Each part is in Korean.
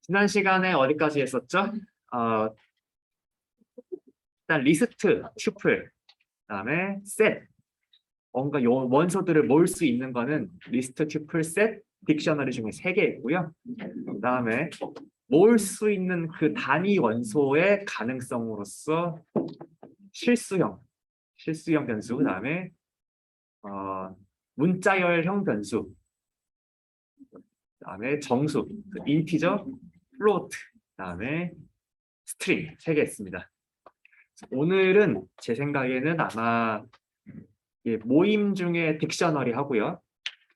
지난 시간에 어디까지 했었죠? 일단 리스트, 튜플, 그다음에 셋. 뭔가 요 원소들을 모을 수 있는 거는 리스트, 튜플, 셋, 딕셔너리 중에 3개 있고요. 그다음에 모을 수 있는 그 단위 원소의 가능성으로서 실수형 변수, 그다음에 문자열형 변수, 그다음에 정수, 인티저, 플로트, 그다음에 스트링 3개 있습니다. 오늘은 제 생각에는 아마 모임 중에 딕셔너리 하고요.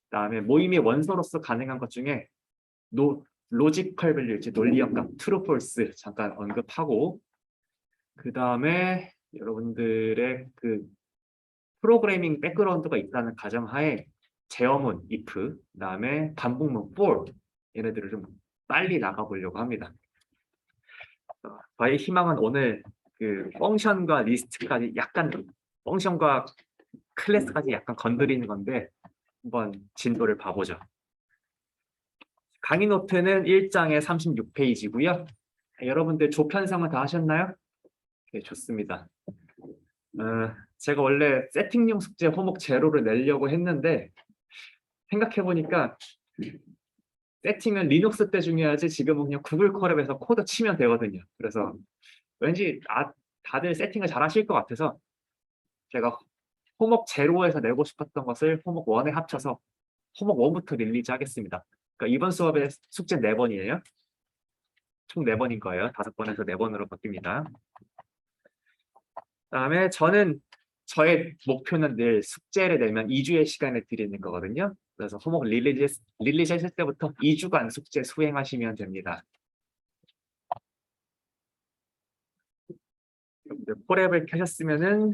그다음에 모임의 원소로서 가능한 것 중에 로지컬 밸류, 논리형 값, 트루, 폴스 잠깐 언급하고, 그다음에 여러분들의 그 프로그래밍 백그라운드가 있다는 가정하에 제어문 if, 그다음에 반복문 for, 얘네들을 좀 빨리 나가보려고 합니다. 저의 희망은 오늘 그 펑션과 리스트까지 약간, 펑션과 클래스까지 약간 건드리는 건데 한번 진도를 봐보죠. 강의 노트는 1장에 36페이지고요. 여러분들 조편성은 다 하셨나요? 네, 좋습니다. 제가 원래 세팅용 숙제 호목 제로를 내려고 했는데 생각해보니까 세팅은 리눅스 때 중요하지 지금은 그냥 구글 콜앱에서 코드 치면 되거든요. 그래서 왠지 다들 세팅을 잘 하실 것 같아서 제가 호목 제로에서 내고 싶었던 것을 호목 1에 합쳐서 호목 1부터 릴리즈 하겠습니다. 그러니까 이번 수업에 숙제 4번이에요. 총 4번인 거예요. 5번에서 4번으로 바뀝니다. 그다음에 저의 목표는 늘 숙제를 내면 2주의 시간을 드리는 거거든요. 그래서 호목 릴리즈 했을 때부터 2주간 숙제 수행하시면 됩니다. 콜앱을 켜셨으면은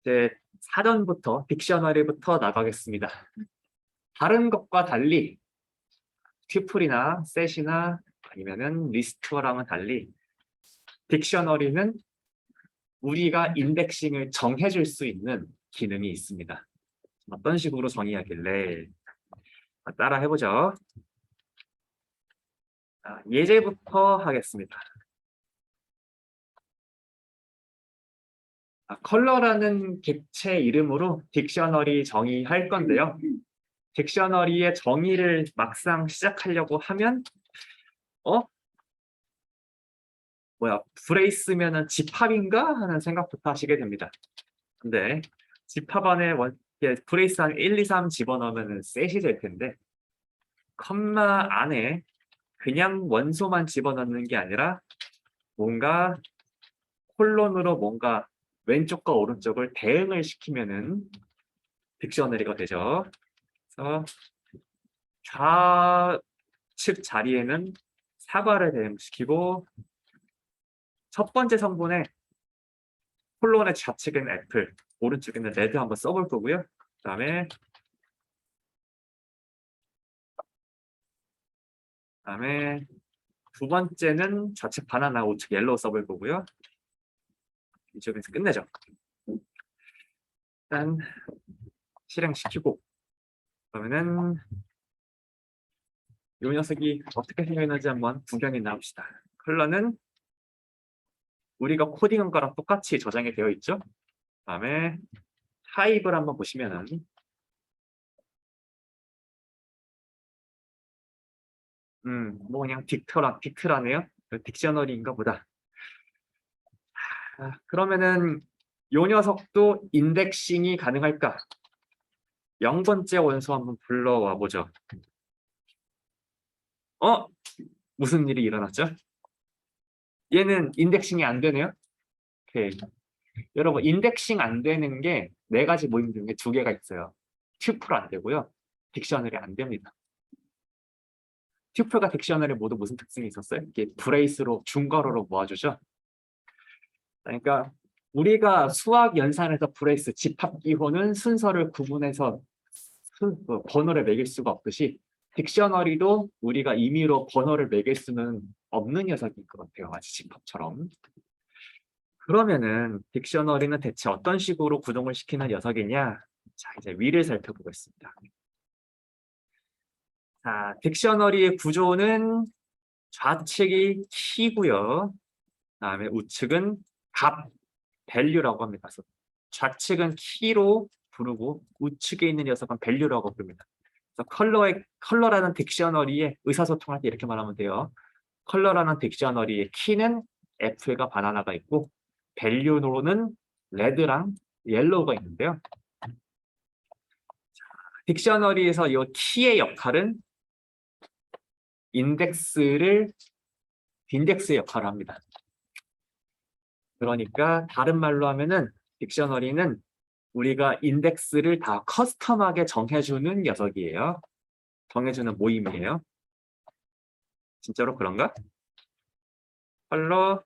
이제 사전부터 딕셔너리부터 나가겠습니다. 다른 것과 달리 튜플이나 셋이나 아니면은 리스트와랑은 달리 딕셔너리는 우리가 인덱싱을 정해줄 수 있는 기능이 있습니다. 어떤 식으로 정의하길래 따라 해보죠. 예제부터 하겠습니다. 컬러라는 객체 이름으로 딕셔너리 정의할 건데요. 딕셔너리의 정의를 막상 시작하려고 하면 브레이스면은 집합인가 하는 생각부터 하시게 됩니다. 근데 집합 안에 브레이스 한 1, 2, 3 집어넣으면 셋이 될 텐데 컴마 안에 그냥 원소만 집어넣는 게 아니라 뭔가 콜론으로 뭔가 왼쪽과 오른쪽을 대응을 시키면은 딕셔너리가 되죠. 그래서 좌측 자리에는 사과를 대응시키고 첫 번째 성분에 콜론의 좌측에는 애플, 오른쪽에는 레드 한번 써볼 거고요. 그다음에 두 번째는 좌측 바나나, 우측 옐로우 써볼 거고요. 이쪽에서 끝내죠. 일단 실행시키고 그러면은 이 녀석이 어떻게 생겼는지 한번 구경해 나옵시다. 컬러는 우리가 코딩한 거랑 똑같이 저장이 되어 있죠. 그다음에 타입을 한번 보시면은 뭐 그냥 딕트라네요. 딕셔너리인가 보다. 그러면은 요 녀석도 인덱싱이 가능할까? 0번째 원소 한번 불러와 보죠. 무슨 일이 일어났죠? 얘는 인덱싱이 안 되네요. 오케이. 여러분 인덱싱 안 되는 게 4가지 모임 중에 2개가 있어요. 튜플 안 되고요. 딕셔너리 안 됩니다. 튜플과 딕셔너리 모두 무슨 특징이 있었어요? 이게 브레이스로 중괄호로 모아주죠. 그러니까 우리가 수학 연산에서 브레이스 집합기호는 순서를 구분해서 번호를 매길 수가 없듯이 딕셔너리도 우리가 임의로 번호를 매길 수는 없는 녀석인 것 같아요. 마치 집합처럼. 그러면은 딕셔너리는 대체 어떤 식으로 구동을 시키는 녀석이냐? 자, 이제 위를 살펴보겠습니다. 자, 딕셔너리의 구조는 좌측이 키고요. 그다음에 우측은 값, value라고 합니다. 그래서 좌측은 키로 부르고 우측에 있는 녀석은 value라고 부릅니다. 그래서 컬러라는 딕셔너리에 의사소통할 때 이렇게 말하면 돼요. 컬러라는 딕셔너리의 키는 애플과 바나나가 있고 value로는 레드랑 옐로우가 있는데요. 딕셔너리에서 이 키의 역할은 빈덱스의 역할을 합니다. 그러니까 다른 말로 하면은 딕셔너리는 우리가 인덱스를 다 커스텀하게 정해주는 녀석이에요. 정해주는 모임이에요. 진짜로 그런가? 컬러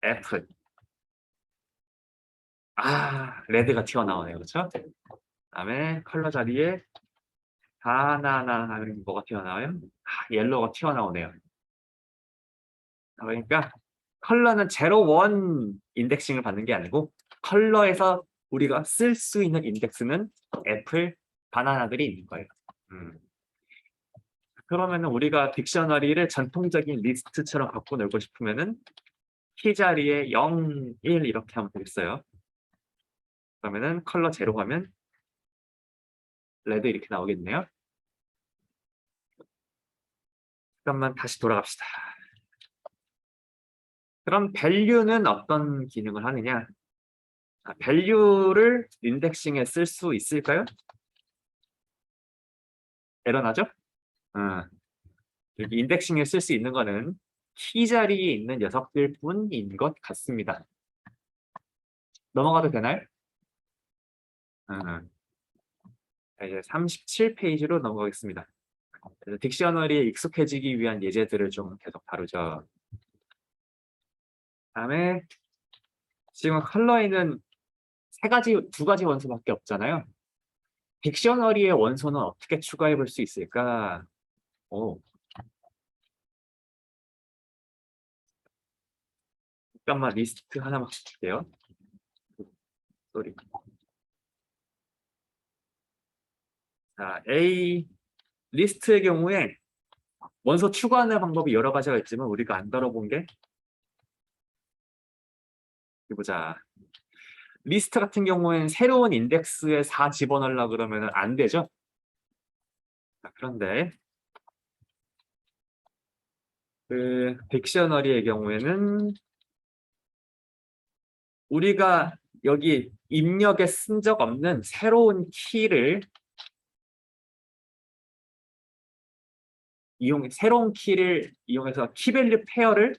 F. 레드가 튀어나오네요. 그렇죠? 그다음에 컬러 자리에 바나나 하면 뭐가 튀어나와요? 옐로우가 튀어나오네요. 그러니까 컬러는 0, 1 인덱싱을 받는 게 아니고 컬러에서 우리가 쓸 수 있는 인덱스는 애플, 바나나들이 있는 거예요. 그러면은 우리가 딕셔너리를 전통적인 리스트처럼 갖고 놀고 싶으면은 키 자리에 0, 1 이렇게 하면 되겠어요. 그러면은 컬러 0 하면 레드 이렇게 나오겠네요. 잠깐만 다시 돌아갑시다. 그럼 value는 어떤 기능을 하느냐? value를 인덱싱에 쓸 수 있을까요? 에러 나죠? 여기 인덱싱에 쓸 수 있는 거는 키 자리에 있는 녀석들 뿐인 것 같습니다. 넘어가도 되나요? 이제 37페이지로 넘어가겠습니다. 딕셔너리에 익숙해지기 위한 예제들을 좀 계속 다루죠. 다음에 지금 컬러에는 두 가지 원소밖에 없잖아요. 딕셔너리의 원소는 어떻게 추가해 볼 수 있을까? 잠깐만 리스트 하나만 볼게요. 쏘리. 자, A 리스트의 경우에 원소 추가하는 방법이 여러 가지가 있지만 우리가 안 다뤄본 게 보자. 리스트 같은 경우에는 새로운 인덱스에 4 집어넣으려고 그러면 안 되죠. 자, 그런데 그 딕셔너리의 경우에는 우리가 여기 입력에 쓴 적 없는 새로운 키를 이용해서 키밸류 페어를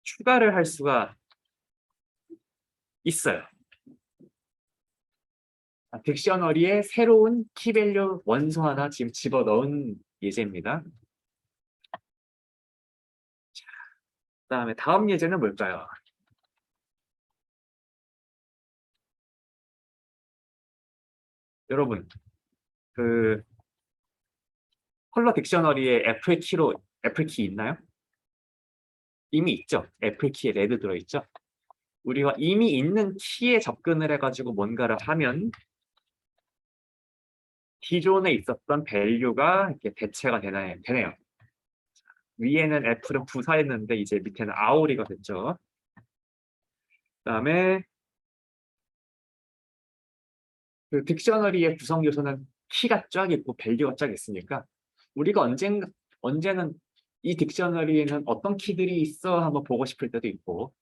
추가를 할 수가 있어요. 딕셔너리에 새로운 키밸류 원소 하나 지금 집어넣은 예제입니다. 그다음에 다음 예제는 뭘까요? 여러분, 그 컬러 딕셔너리에 애플 키 있나요? 이미 있죠. 애플 키에 레드 들어있죠. 우리가 이미 있는 키에 접근을 해가지고 뭔가를 하면 기존에 있었던 밸류가 이렇게 대체가 되네요. 위에는 애플은 부사했는데 이제 밑에는 아오리가 됐죠. 그다음에 그 딕셔너리의 구성 요소는 키가 쫙 있고 밸류가 쫙 있으니까 우리가 언제는 이 딕셔너리에는 어떤 키들이 있어 한번 보고 싶을 때도 있고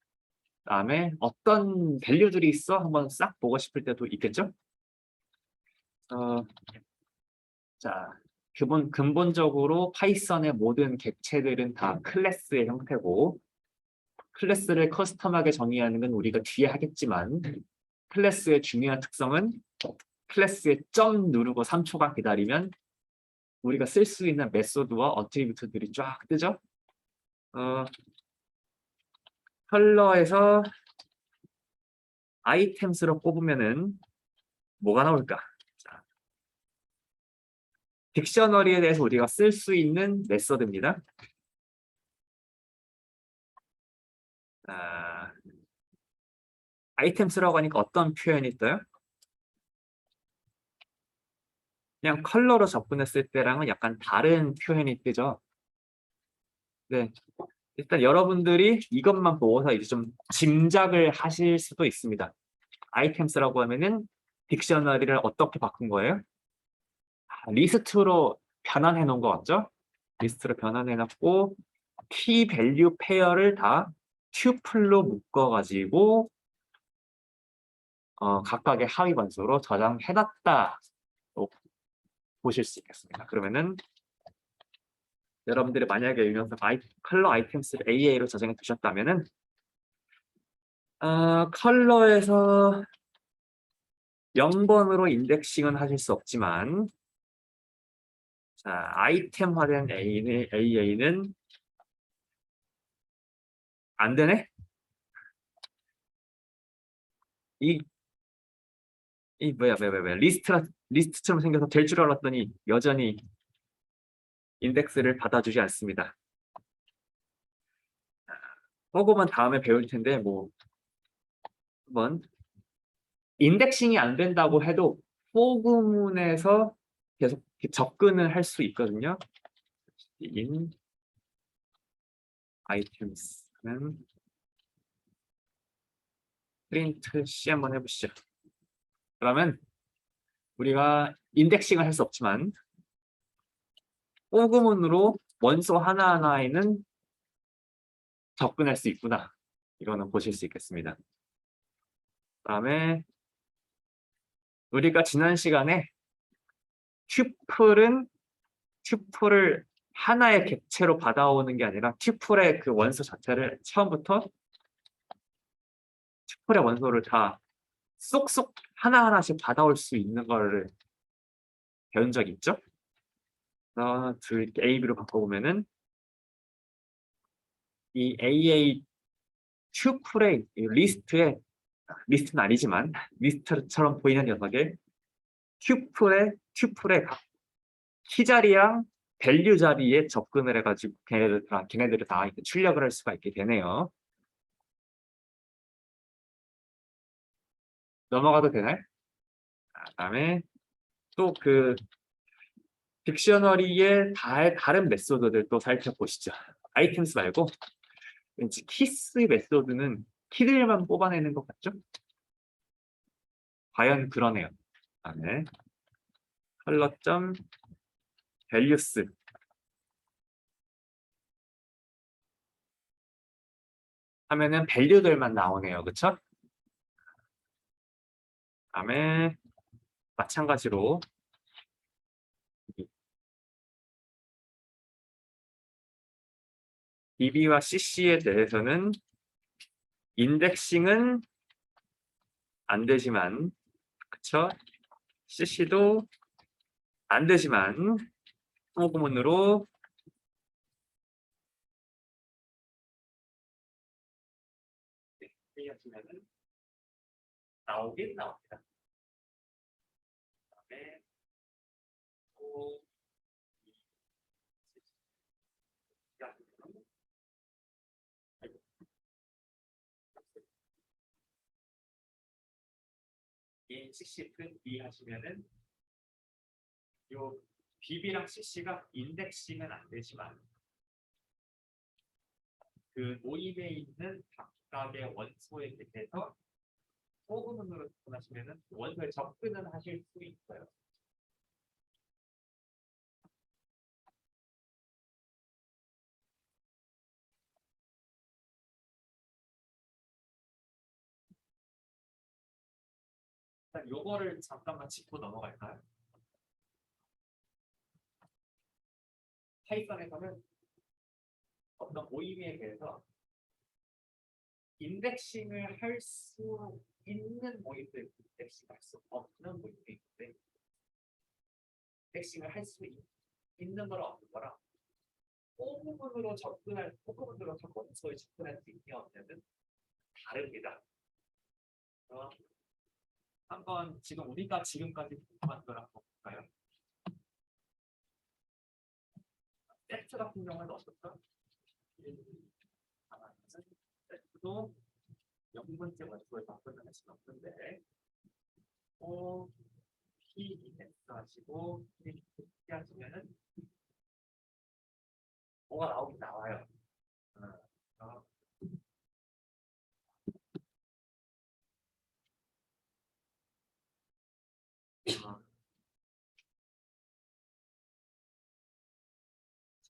그다음에 어떤 밸류들이 있어 한번 싹 보고 싶을 때도 있겠죠. 자, 근본적으로 파이썬의 모든 객체들은 다 클래스의 형태고 클래스를 커스텀하게 정의하는 건 우리가 뒤에 하겠지만 클래스의 중요한 특성은 클래스에 점 누르고 3초간 기다리면 우리가 쓸 수 있는 메소드와 어트리뷰트들이 쫙 뜨죠. 컬러에서 아이템스로 꼽으면은 뭐가 나올까? 자, 딕셔너리에 대해서 우리가 쓸 수 있는 메소드입니다. 아이템스라고 하니까 어떤 표현이 떠요? 그냥 컬러로 접근했을 때랑은 약간 다른 표현이 뜨죠. 네. 일단 여러분들이 이것만 보고서 이제 좀 짐작을 하실 수도 있습니다. 아이템스라고 하면은 딕셔너리를 어떻게 바꾼 거예요? 리스트로 변환해 놓은 거 같죠? 리스트로 변환해 놨고 키 밸류 페어를 다 튜플로 묶어 가지고 각각의 하위 번수로 저장해 놨다. 보실 수 있겠습니다. 그러면은 여러분들이 만약에 이 녀석 컬러 아이템스를 AA로 저장해 두셨다면은 컬러에서 0번으로 인덱싱은 하실 수 없지만 자, 아이템화된 AA는 안 되네? 이, 이 뭐야, 왜, 리스트처럼 생겨서 될 줄 알았더니 여전히 인덱스를 받아주지 않습니다. 그거만 다음에 배울 텐데, 뭐, 한번 인덱싱이 안 된다고 해도 포구문에서 계속 접근을 할 수 있거든요. in items는 프린트 C 한번 해보시죠. 그러면 우리가 인덱싱을 할 수 없지만 포구문으로 원소 하나하나에는 접근할 수 있구나. 이거는 보실 수 있겠습니다. 그다음에 우리가 지난 시간에 튜플을 하나의 객체로 받아오는 게 아니라 튜플의 그 원소 자체를 처음부터 튜플의 원소를 다 쏙쏙 하나하나씩 받아올 수 있는 거를 배운 적 있죠? 이렇게 AB로 바꿔보면은 이 AA 튜플의 리스트는 아니지만 리스트처럼 보이는 녀석의 튜플의 각 키 자리랑 밸류 자리에 접근을 해가지고 걔네들을 다 이렇게 출력을 할 수가 있게 되네요. 넘어가도 되나요? 그다음에 또 그 딕셔너리의 다른 메소드들 또 살펴보시죠. 아이템스 말고 왠지 키스 메소드는 키들만 뽑아내는 것 같죠? 과연 그러네요. 그다음에 컬러점 밸류스 하면은 밸류들만 나오네요. 그쵸? 그다음에 마찬가지로 DB와 CC에 대해서는 인덱싱은 안 되지만 그쵸? CC도 안 되지만 소구문으로 하시면은 나오긴 나옵니다. 그다음에 또 이 CC 큰 B 하시면은 요 BB랑 CC가 인덱싱은 안 되지만 그 모임에 있는 각각의 원소에 대해서 소구문으로 접근하시면은 원소에 접근은 하실 수 있어요. 일단 요거를 잠깐만 짚고 넘어갈까요? 파이썬에서는 어떤 모임에 대해서 인덱싱을 할 수 있는 모임들, 인덱싱을 할 수 없는 모임들이 있는데 인덱싱을 할 수 있는 거랑 없는 거랑 포부문으로 원소에 접근할 수 있냐 없냐는 다릅니다. 한번 지금 우리가 지금까지 공부한 거랑 볼까요? 세트 같은 경우는 어떻죠? 세트도 0번째 원소에 접근을 할 수는 없는데 P 하시고 P 하시면은 뭐가 나오긴 나와요. 어, 어,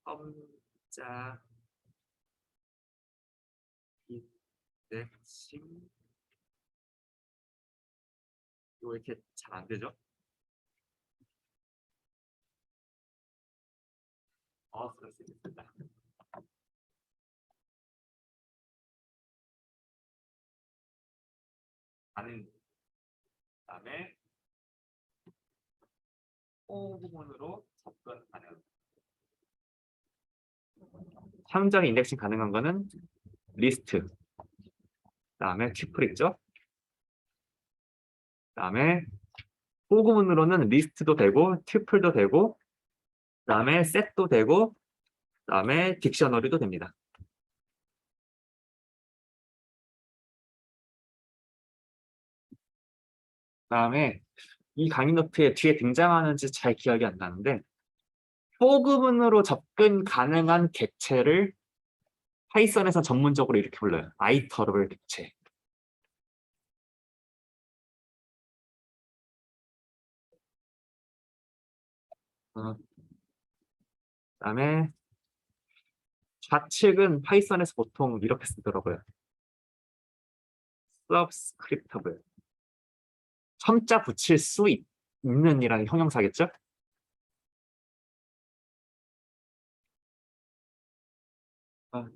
첨자 인덱싱 이거 이렇게 잘 안 되죠? 그럴 수 있습니다. 가는 다음에 호 부분으로 접근 가능. 함정이 인덱싱 가능한 거는 리스트, 그다음에 튜플 있죠. 그다음에 호 부분으로는 리스트도 되고 튜플도 되고 그다음에 셋도 되고 그다음에 딕셔너리도 됩니다. 그다음에 이 강의 노트에 뒤에 등장하는지 잘 기억이 안 나는데 포그문으로 접근 가능한 객체를 파이썬에서 전문적으로 이렇게 불러요. 아이터러블 객체. 그다음에 좌측은 파이썬에서 보통 이렇게 쓰더라고요. subscriptable. 첨자 붙일 수 있는 이라는 형용사겠죠?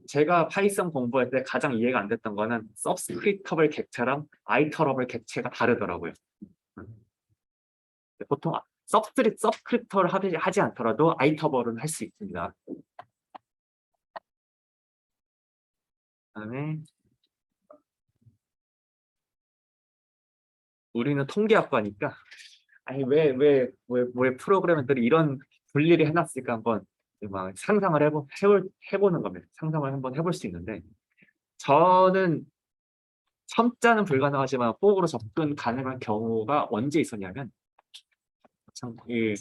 제가 파이썬 공부할 때 가장 이해가 안 됐던 거는 subscriptable 객체랑 iterable 객체가 다르더라고요. 보통 subscript를 하지 않더라도 iterable은 할 수 있습니다. 그다음에 우리는 통계학과니까 아니 왜 프로그래머들이 이런 분리를 해놨을까 한번 막 상상을 해보는 겁니다. 상상을 한번 해볼 수 있는데 저는 첨자는 불가능하지만 포그로 접근 가능한 경우가 언제 있었냐면 참 이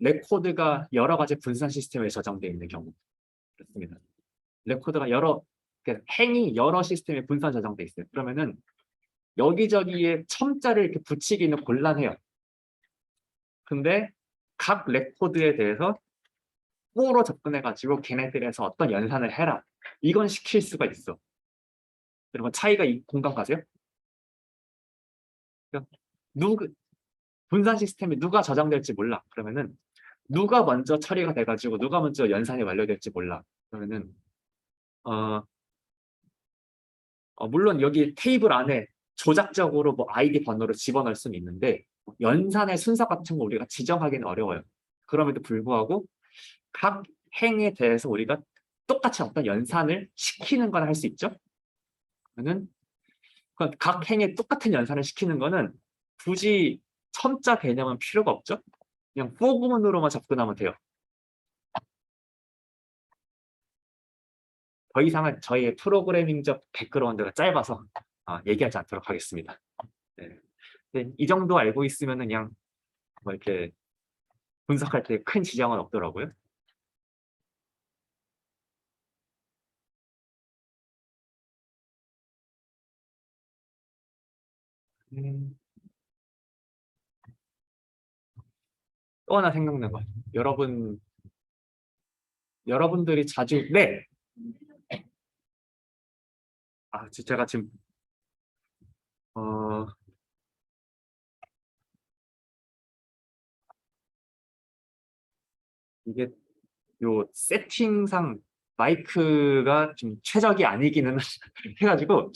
레코드가 여러 가지 분산 시스템에 저장되어 있는 경우였습니다. 레코드가 행이 여러 시스템에 분산 저장돼 있어요. 그러면은 여기저기에 첨자를 이렇게 붙이기는 곤란해요. 근데 각 레코드에 대해서 포로 접근해가지고 걔네들에서 어떤 연산을 해라. 이건 시킬 수가 있어. 여러분 차이가 공감 가세요? 그러니까 누구 분산 시스템에 누가 저장될지 몰라. 그러면은 누가 먼저 처리가 돼가지고 누가 먼저 연산이 완료될지 몰라. 그러면은 어, 물론 여기 테이블 안에 조작적으로 뭐 아이디 번호를 집어넣을 수는 있는데 연산의 순서 같은 거 우리가 지정하기는 어려워요. 그럼에도 불구하고 각 행에 대해서 우리가 똑같이 어떤 연산을 시키는 건 할 수 있죠. 그러면은 각 행에 똑같은 연산을 시키는 거는 굳이 첨자 개념은 필요가 없죠. 그냥 for 구문으로만 접근하면 돼요. 더 이상은 저희의 프로그래밍적 백그라운드가 짧아서 얘기하지 않도록 하겠습니다. 네. 이 정도 알고 있으면 그냥 뭐 이렇게 분석할 때 큰 지장은 없더라고요. 음, 또 하나 생각난 거. 여러분들이 자주 네. 제가 지금 어, 이게 요 세팅상 마이크가 좀 최적이 아니기는 해가지고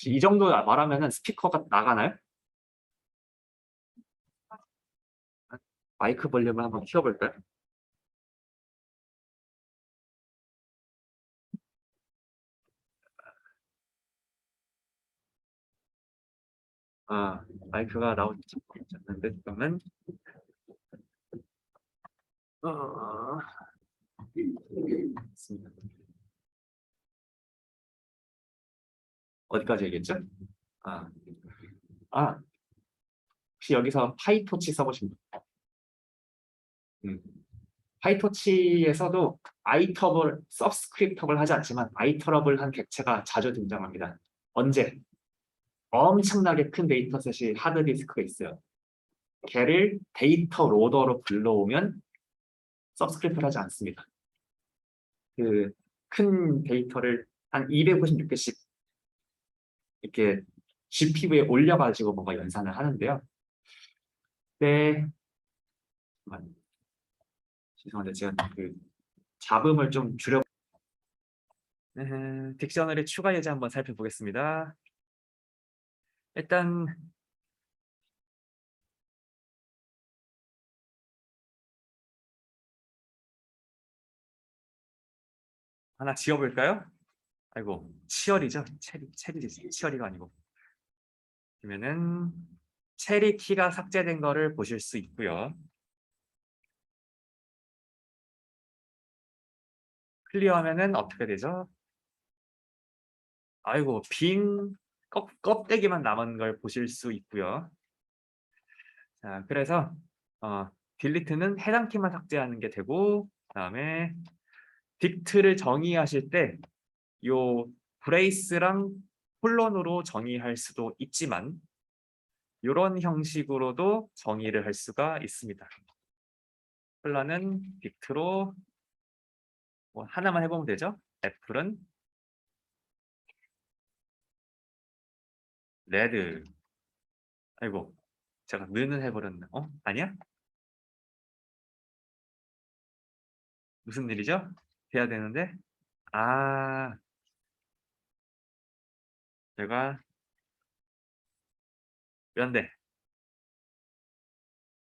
이 정도 말하면은 스피커가 나가나요? 마이크 볼륨을 한번 키워볼까요? 마이크가 나오지 않는데 그러면 어, 있습니다. 어디까지 얘기했죠? 아, 아, 혹시 여기서 파이토치 써보신 분? 파이토치에서도 아이터블, 서브스크립터블 하지 않지만 아이터러블한 객체가 자주 등장합니다. 언제? 엄청나게 큰 데이터셋이 하드디스크가 있어요. 걔를 데이터 로더로 불러오면 서브스크립트를 하지 않습니다. 그 큰 데이터를 한 256개씩 이렇게 GPU에 올려가지고 뭔가 연산을 하는데요. 네, 죄송한데 제가 그 잡음을 좀 줄여. 딕셔너리 추가 예제 한번 살펴보겠습니다. 일단 하나 지워볼까요? 아이고, 치어리죠? 체리지, 치어리가 아니고. 그러면은 체리 키가 삭제된 거를 보실 수 있고요. 클리어하면은 어떻게 되죠? 아이고, 빈 껍데기만 남은 걸 보실 수 있고요. 자, 그래서 딜리트는 해당 키만 삭제하는 게 되고, 그다음에 딕트를 정의하실 때 요 브레이스랑 콜론으로 정의할 수도 있지만 이런 형식으로도 정의를 할 수가 있습니다. 콜라는 딕트로 뭐 하나만 해보면 되죠. 애플은 레드. 아이고, 제가 는을 해버렸네. 아니야? 무슨 일이죠? 돼야 되는데. 아, 제가 면대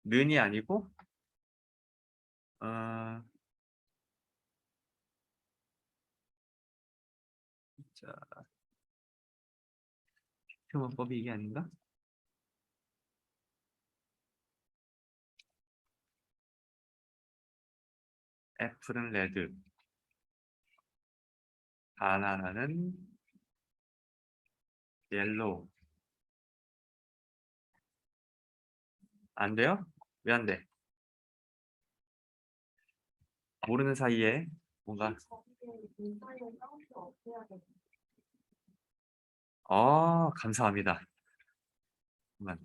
는이 아니고 어, 자, 표현법이 이게 아닌가? 애플은 레드, 바나나는 옐로우. 안 돼요? 왜 안 돼? 모르는 사이에 뭔가 감사합니다. 잠깐만.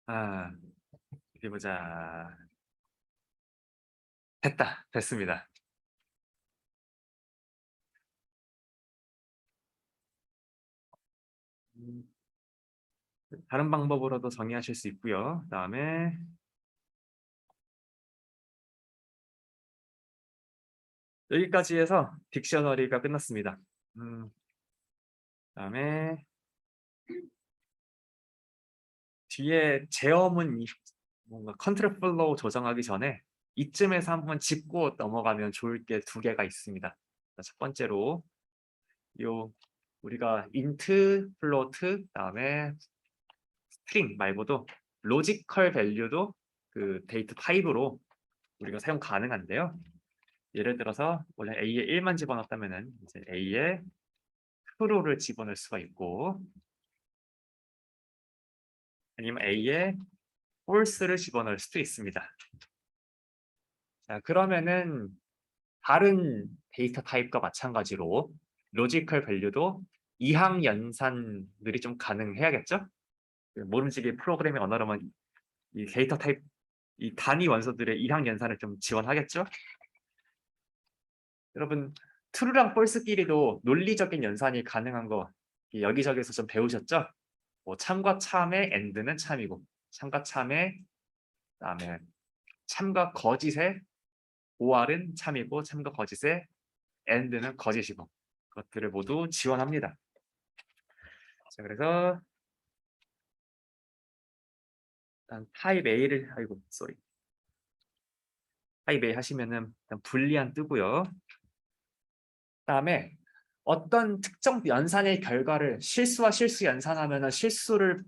아, 어디 보자. 됐습니다. 음, 다른 방법으로도 정의하실 수 있고요. 그다음에 여기까지 해서 딕셔너리가 끝났습니다. 그다음에 뒤에 제어문 뭔가 컨트롤 플로우 조정하기 전에 이쯤에서 한번 짚고 넘어가면 좋을 게 두 개가 있습니다. 첫 번째로 요 우리가 인트, 플로트, 그다음에 스트링 말고도 로지컬 밸류도 그 데이터 타입으로 우리가 사용 가능한데요. 예를 들어서 원래 A에 1만 집어넣었다면은 이제 A에 true를 집어넣을 수가 있고 아니면 A에 false를 집어넣을 수도 있습니다. 자, 그러면은 다른 데이터 타입과 마찬가지로 로지컬 밸류도 이항 연산들이 좀 가능해야겠죠? 모름지기 프로그래밍 언어로만 이 데이터 타입 이 단위 원소들의 이항 연산을 좀 지원하겠죠? 여러분 true랑 false끼리도 논리적인 연산이 가능한 거 여기저기서 좀 배우셨죠? 뭐 참과 참의 and는 참이고 참과 참의 그다음에 참과 거짓의 or은 참이고 참과 거짓의 and는 거짓이고 그것들을 모두 지원합니다. 자, 그래서 일단 타입 A를 아이고 쏘리 타입 A 하시면은 일단 불리한 뜨고요. 그다음에 어떤 특정 연산의 결과를 실수와 실수 연산하면 실수를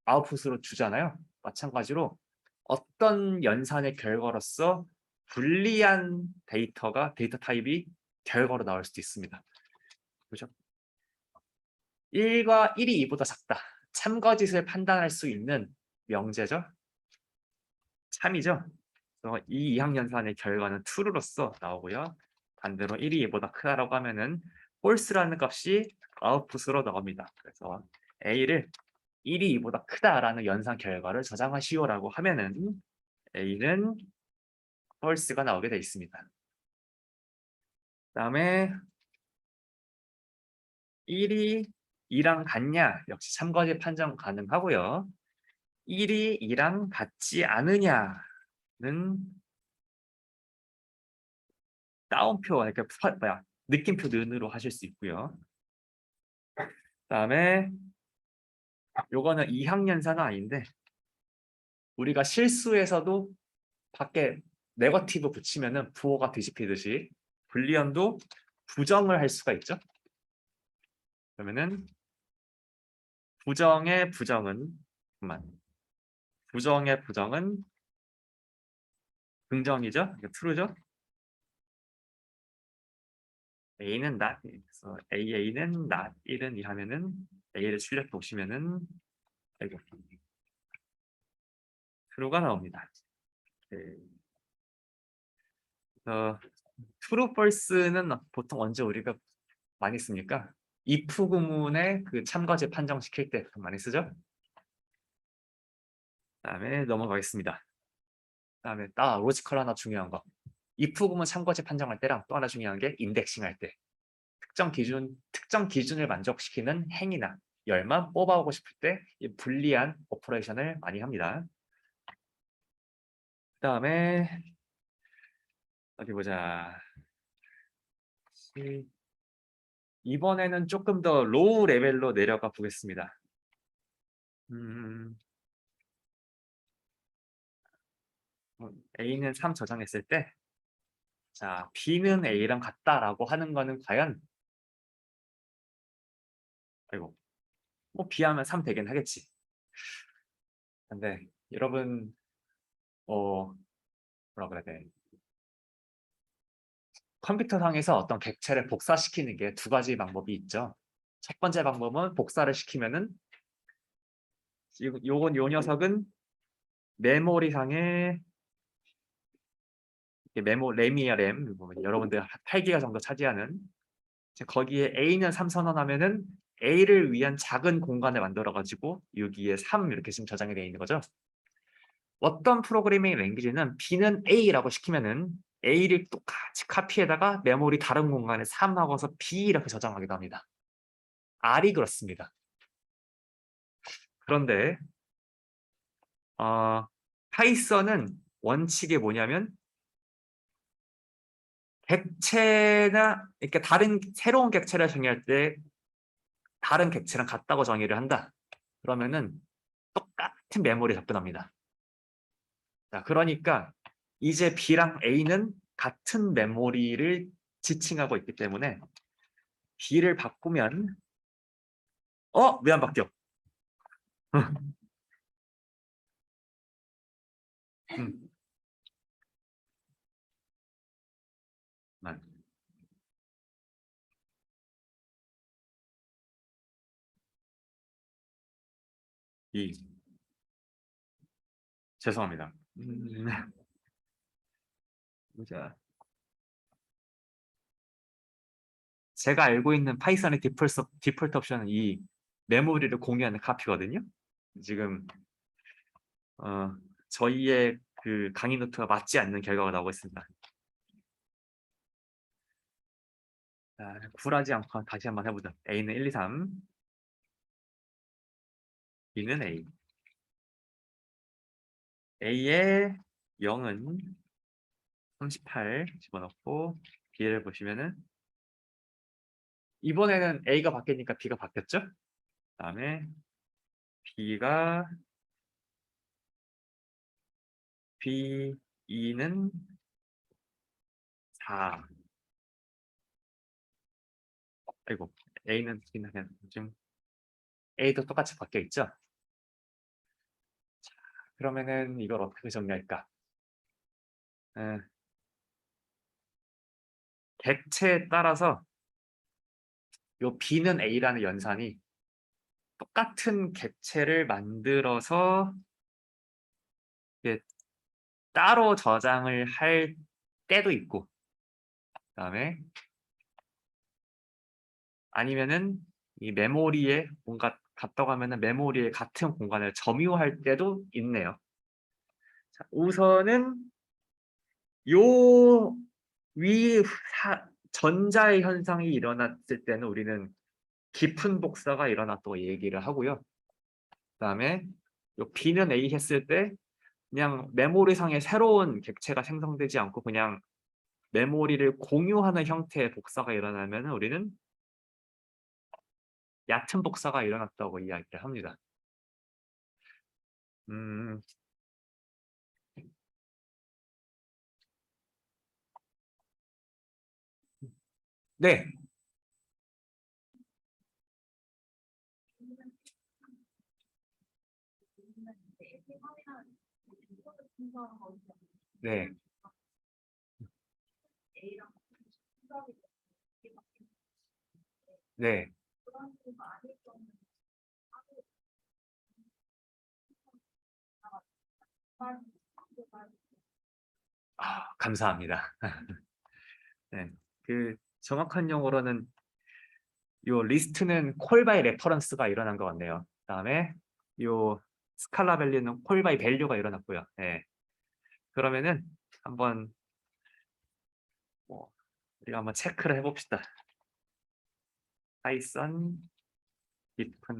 아웃풋으로 주잖아요. 마찬가지로 어떤 연산의 결과로서 불리한 데이터 타입이 결과로 나올 수도 있습니다. 그죠? 1과 1이 2보다 작다. 참거짓을 판단할 수 있는 명제죠. 참이죠. 그래서 이 이항연산의 결과는 true로서 나오고요. 반대로 1이 2보다 크다라고 하면은 false라는 값이 output으로 나옵니다. 그래서 A를 1이 2보다 크다라는 연산 결과를 저장하시오라고 하면은 A는 false가 나오게 되어 있습니다. 그다음에 1이 2랑 같냐? 역시 참거짓 판정 가능하고요. 1이 2랑 같지 않으냐는 따옴표, 그러니까 느낌표 는으로 하실 수 있고요. 그다음에 요거는 이항연산은 아닌데 우리가 실수에서도 밖에 네거티브 붙이면은 부호가 뒤집히듯이 불리언도 부정을 할 수가 있죠. 그러면은 부정의 부정은 긍정이죠. 그러니까 true죠. A는 not. 그래서 AA는 not 1은 2 하면은 A를 출력 보시면은 아이고 true가 나옵니다. 네. true, false는 보통 언제 우리가 많이 씁니까? if 구문에 그 참거짓 판정시킬 때 많이 쓰죠. 그다음에 넘어가겠습니다. 그다음에 로지컬 하나 중요한 거. if 구문 참거짓 판정할 때랑 또 하나 중요한 게 인덱싱 할 때 특정 기준을 만족시키는 행이나 열만 뽑아오고 싶을 때 이 불리한 오퍼레이션을 많이 합니다. 그다음에 어디 보자. 이번에는 조금 더 로우 레벨로 내려가 보겠습니다. A는 3 저장했을 때, 자, B는 A랑 같다라고 하는 거는 과연, 아이고, 뭐 B 하면 3 되긴 하겠지. 근데 여러분, 뭐라 그래야 돼? 컴퓨터상에서 어떤 객체를 복사시키는 게 두 가지 방법이 있죠. 첫 번째 방법은 복사를 시키면은 요 녀석은 메모리상에 램이야 램. 여러분들 8기가 정도 차지하는 거기에 A는 3 선언하면은 A를 위한 작은 공간을 만들어 가지고 여기에 3 이렇게 지금 저장이 되어 있는 거죠. 어떤 프로그래밍 랭귀지는 B는 A라고 시키면은 A를 똑같이 카피에다가 메모리 다른 공간에 3 하고서 B 이렇게 저장하기도 합니다. R이 그렇습니다. 그런데 파이썬은 원칙이 뭐냐면 객체나 이렇게 다른 새로운 객체를 정의할 때 다른 객체랑 같다고 정의를 한다. 그러면은 똑같은 메모리 접근합니다. 자, 그러니까 이제 B랑 A는 같은 메모리를 지칭하고 있기 때문에 B를 바꾸면 왜 안 바뀌어? 음, 만. 이 죄송합니다. 자, 제가 알고 있는 파이썬의 디폴트 옵션은 이 메모리를 공유하는 카피거든요. 지금 저희의 그 강의 노트와 맞지 않는 결과가 나오고 있습니다. 자, 굴하지 않고 다시 한번 해보자. A는 1, 2, 3, B는 A. A의 0은 38 집어넣고 B를 보시면은 이번에는 A가 바뀌니까 B가 바뀌었죠? 그다음에 B가 B2는 4. 아이고 A는 그냥 지금 A도 똑같이 바뀌어 있죠? 자, 그러면은 이걸 어떻게 정리할까? 에, 객체에 따라서 요 B는 A라는 연산이 똑같은 객체를 만들어서 이게 따로 저장을 할 때도 있고, 그다음에 아니면은 이 메모리에 뭔가 갔다고 하면은 메모리에 같은 공간을 점유할 때도 있네요. 자, 우선은 요 위 전자의 현상이 일어났을 때는 우리는 깊은 복사가 일어났다고 얘기를 하고요. 그다음에 요 B는 A 했을 때 그냥 메모리상에 새로운 객체가 생성되지 않고 그냥 메모리를 공유하는 형태의 복사가 일어나면 우리는 얕은 복사가 일어났다고 이야기를 합니다. 음, 네, 네, 네. 감사합니다. 네, 그 정확한 용어로는 요 리스트는 콜 바이 레퍼런스가 일어난 것 같네요. 그다음에 요 스칼라 밸류는 콜 바이 밸류가 일어났고요. 네. 그러면은 한번 뭐 우리가 한번 체크를 해봅시다. 파이썬 깊은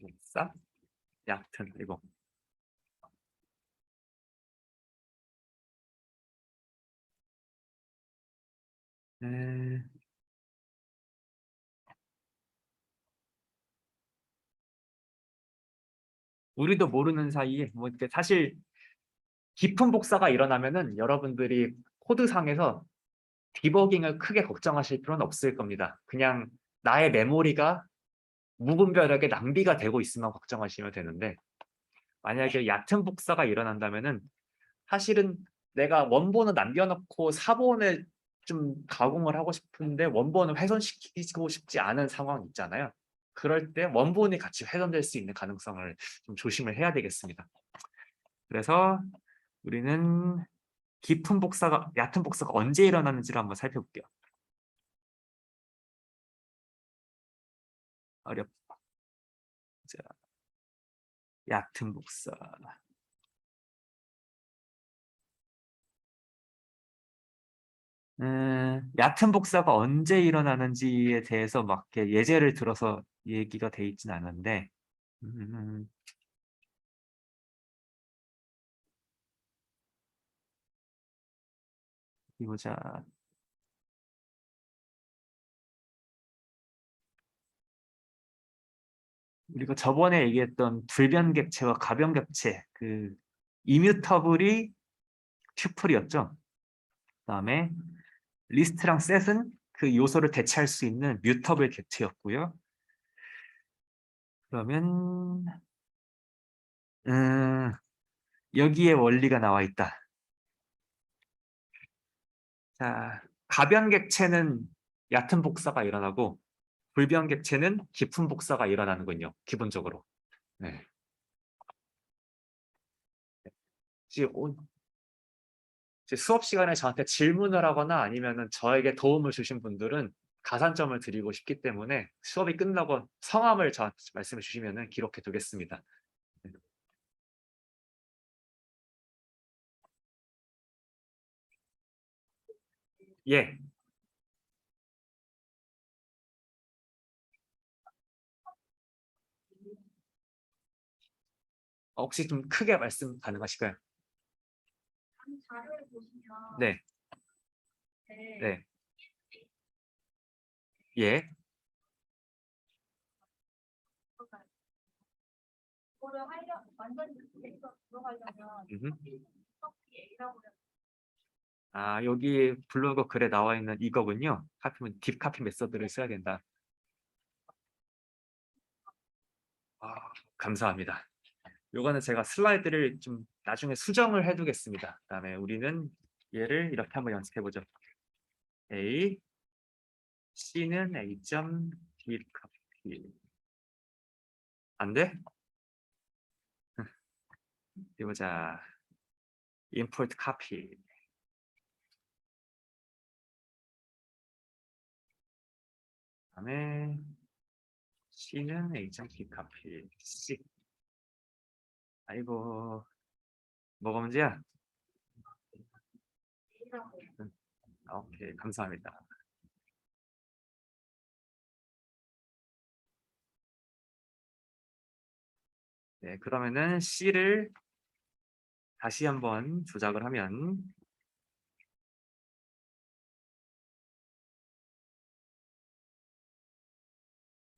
복사 얕은 이거. 네. 우리도 모르는 사이에 뭐 이렇게 사실 깊은 복사가 일어나면은 여러분들이 코드상에서 디버깅을 크게 걱정하실 필요는 없을 겁니다. 그냥 나의 메모리가 무분별하게 낭비가 되고 있으면 걱정하시면 되는데 만약에 얕은 복사가 일어난다면은 사실은 내가 원본을 남겨놓고 사본을 좀 가공을 하고 싶은데 원본을 훼손시키고 싶지 않은 상황이 있잖아요. 그럴 때 원본이 같이 훼손될 수 있는 가능성을 좀 조심을 해야 되겠습니다. 그래서 우리는 얕은 복사가 언제 일어나는지를 한번 살펴볼게요. 어렵다. 자, 얕은 복사. 얕은 복사가 언제 일어나는지에 대해서 막 이렇게 예제를 들어서 얘기가 돼 있진 않은데, 음, 어디 보자. 우리가 저번에 얘기했던 불변객체와 가변객체, 그 이뮤터블이 튜플이었죠. 그다음에 리스트랑 셋은 그 요소를 대체할 수 있는 뮤터블 객체였고요. 그러면 음, 여기에 원리가 나와 있다. 자, 가변객체는 얕은 복사가 일어나고 불변객체는 깊은 복사가 일어나는군요. 기본적으로. 네. 혹시 이제 수업 시간에 저한테 질문을 하거나 아니면은 저에게 도움을 주신 분들은 가산점을 드리고 싶기 때문에 수업이 끝나고 성함을 저한테 말씀해 주시면은 기록해 두겠습니다. 예. 혹시 좀 크게 말씀 가능하실까요? 네. 네. 예. 음흠. 아, 여기 블로그 글에 나와 있는 이거군요. 카피면 딥 카피 메서드를 써야 된다. 아, 감사합니다. 요거는 제가 슬라이드를 좀 나중에 수정을 해두겠습니다. 그다음에 우리는 얘를 이렇게 한번 연습해 보죠. A, C는 A.B, read copy. 안 돼? 어디 보자. import copy. 그다음에 C는 agent copy. C. 아이고, 뭐가 문제야? 오케이, 감사합니다. 네, 그러면은 C를 다시 한번 조작을 하면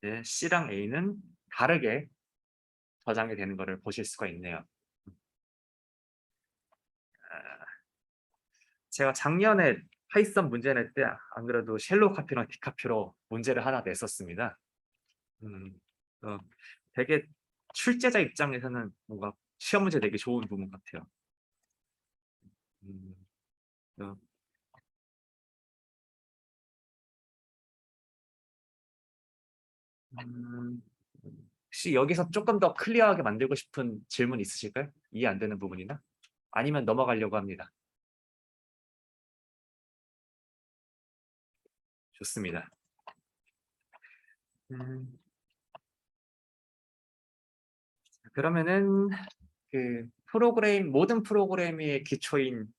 네, C랑 A는 다르게 저장이 되는 것을 보실 수가 있네요. 제가 작년에 파이썬 문제 낼 때 안 그래도 쉘로 카피랑 디카피로 문제를 하나 냈었습니다. 어, 되게 출제자 입장에서는 뭔가 시험 문제 내기 좋은 부분 같아요. 음, 어, 음, 혹시 여기서 조금 더 클리어하게 만들고 싶은 질문 있으실까요? 이해 안 되는 부분이나? 아니면 넘어가려고 합니다. 좋습니다. 음, 그러면은 그 모든 프로그램의 기초인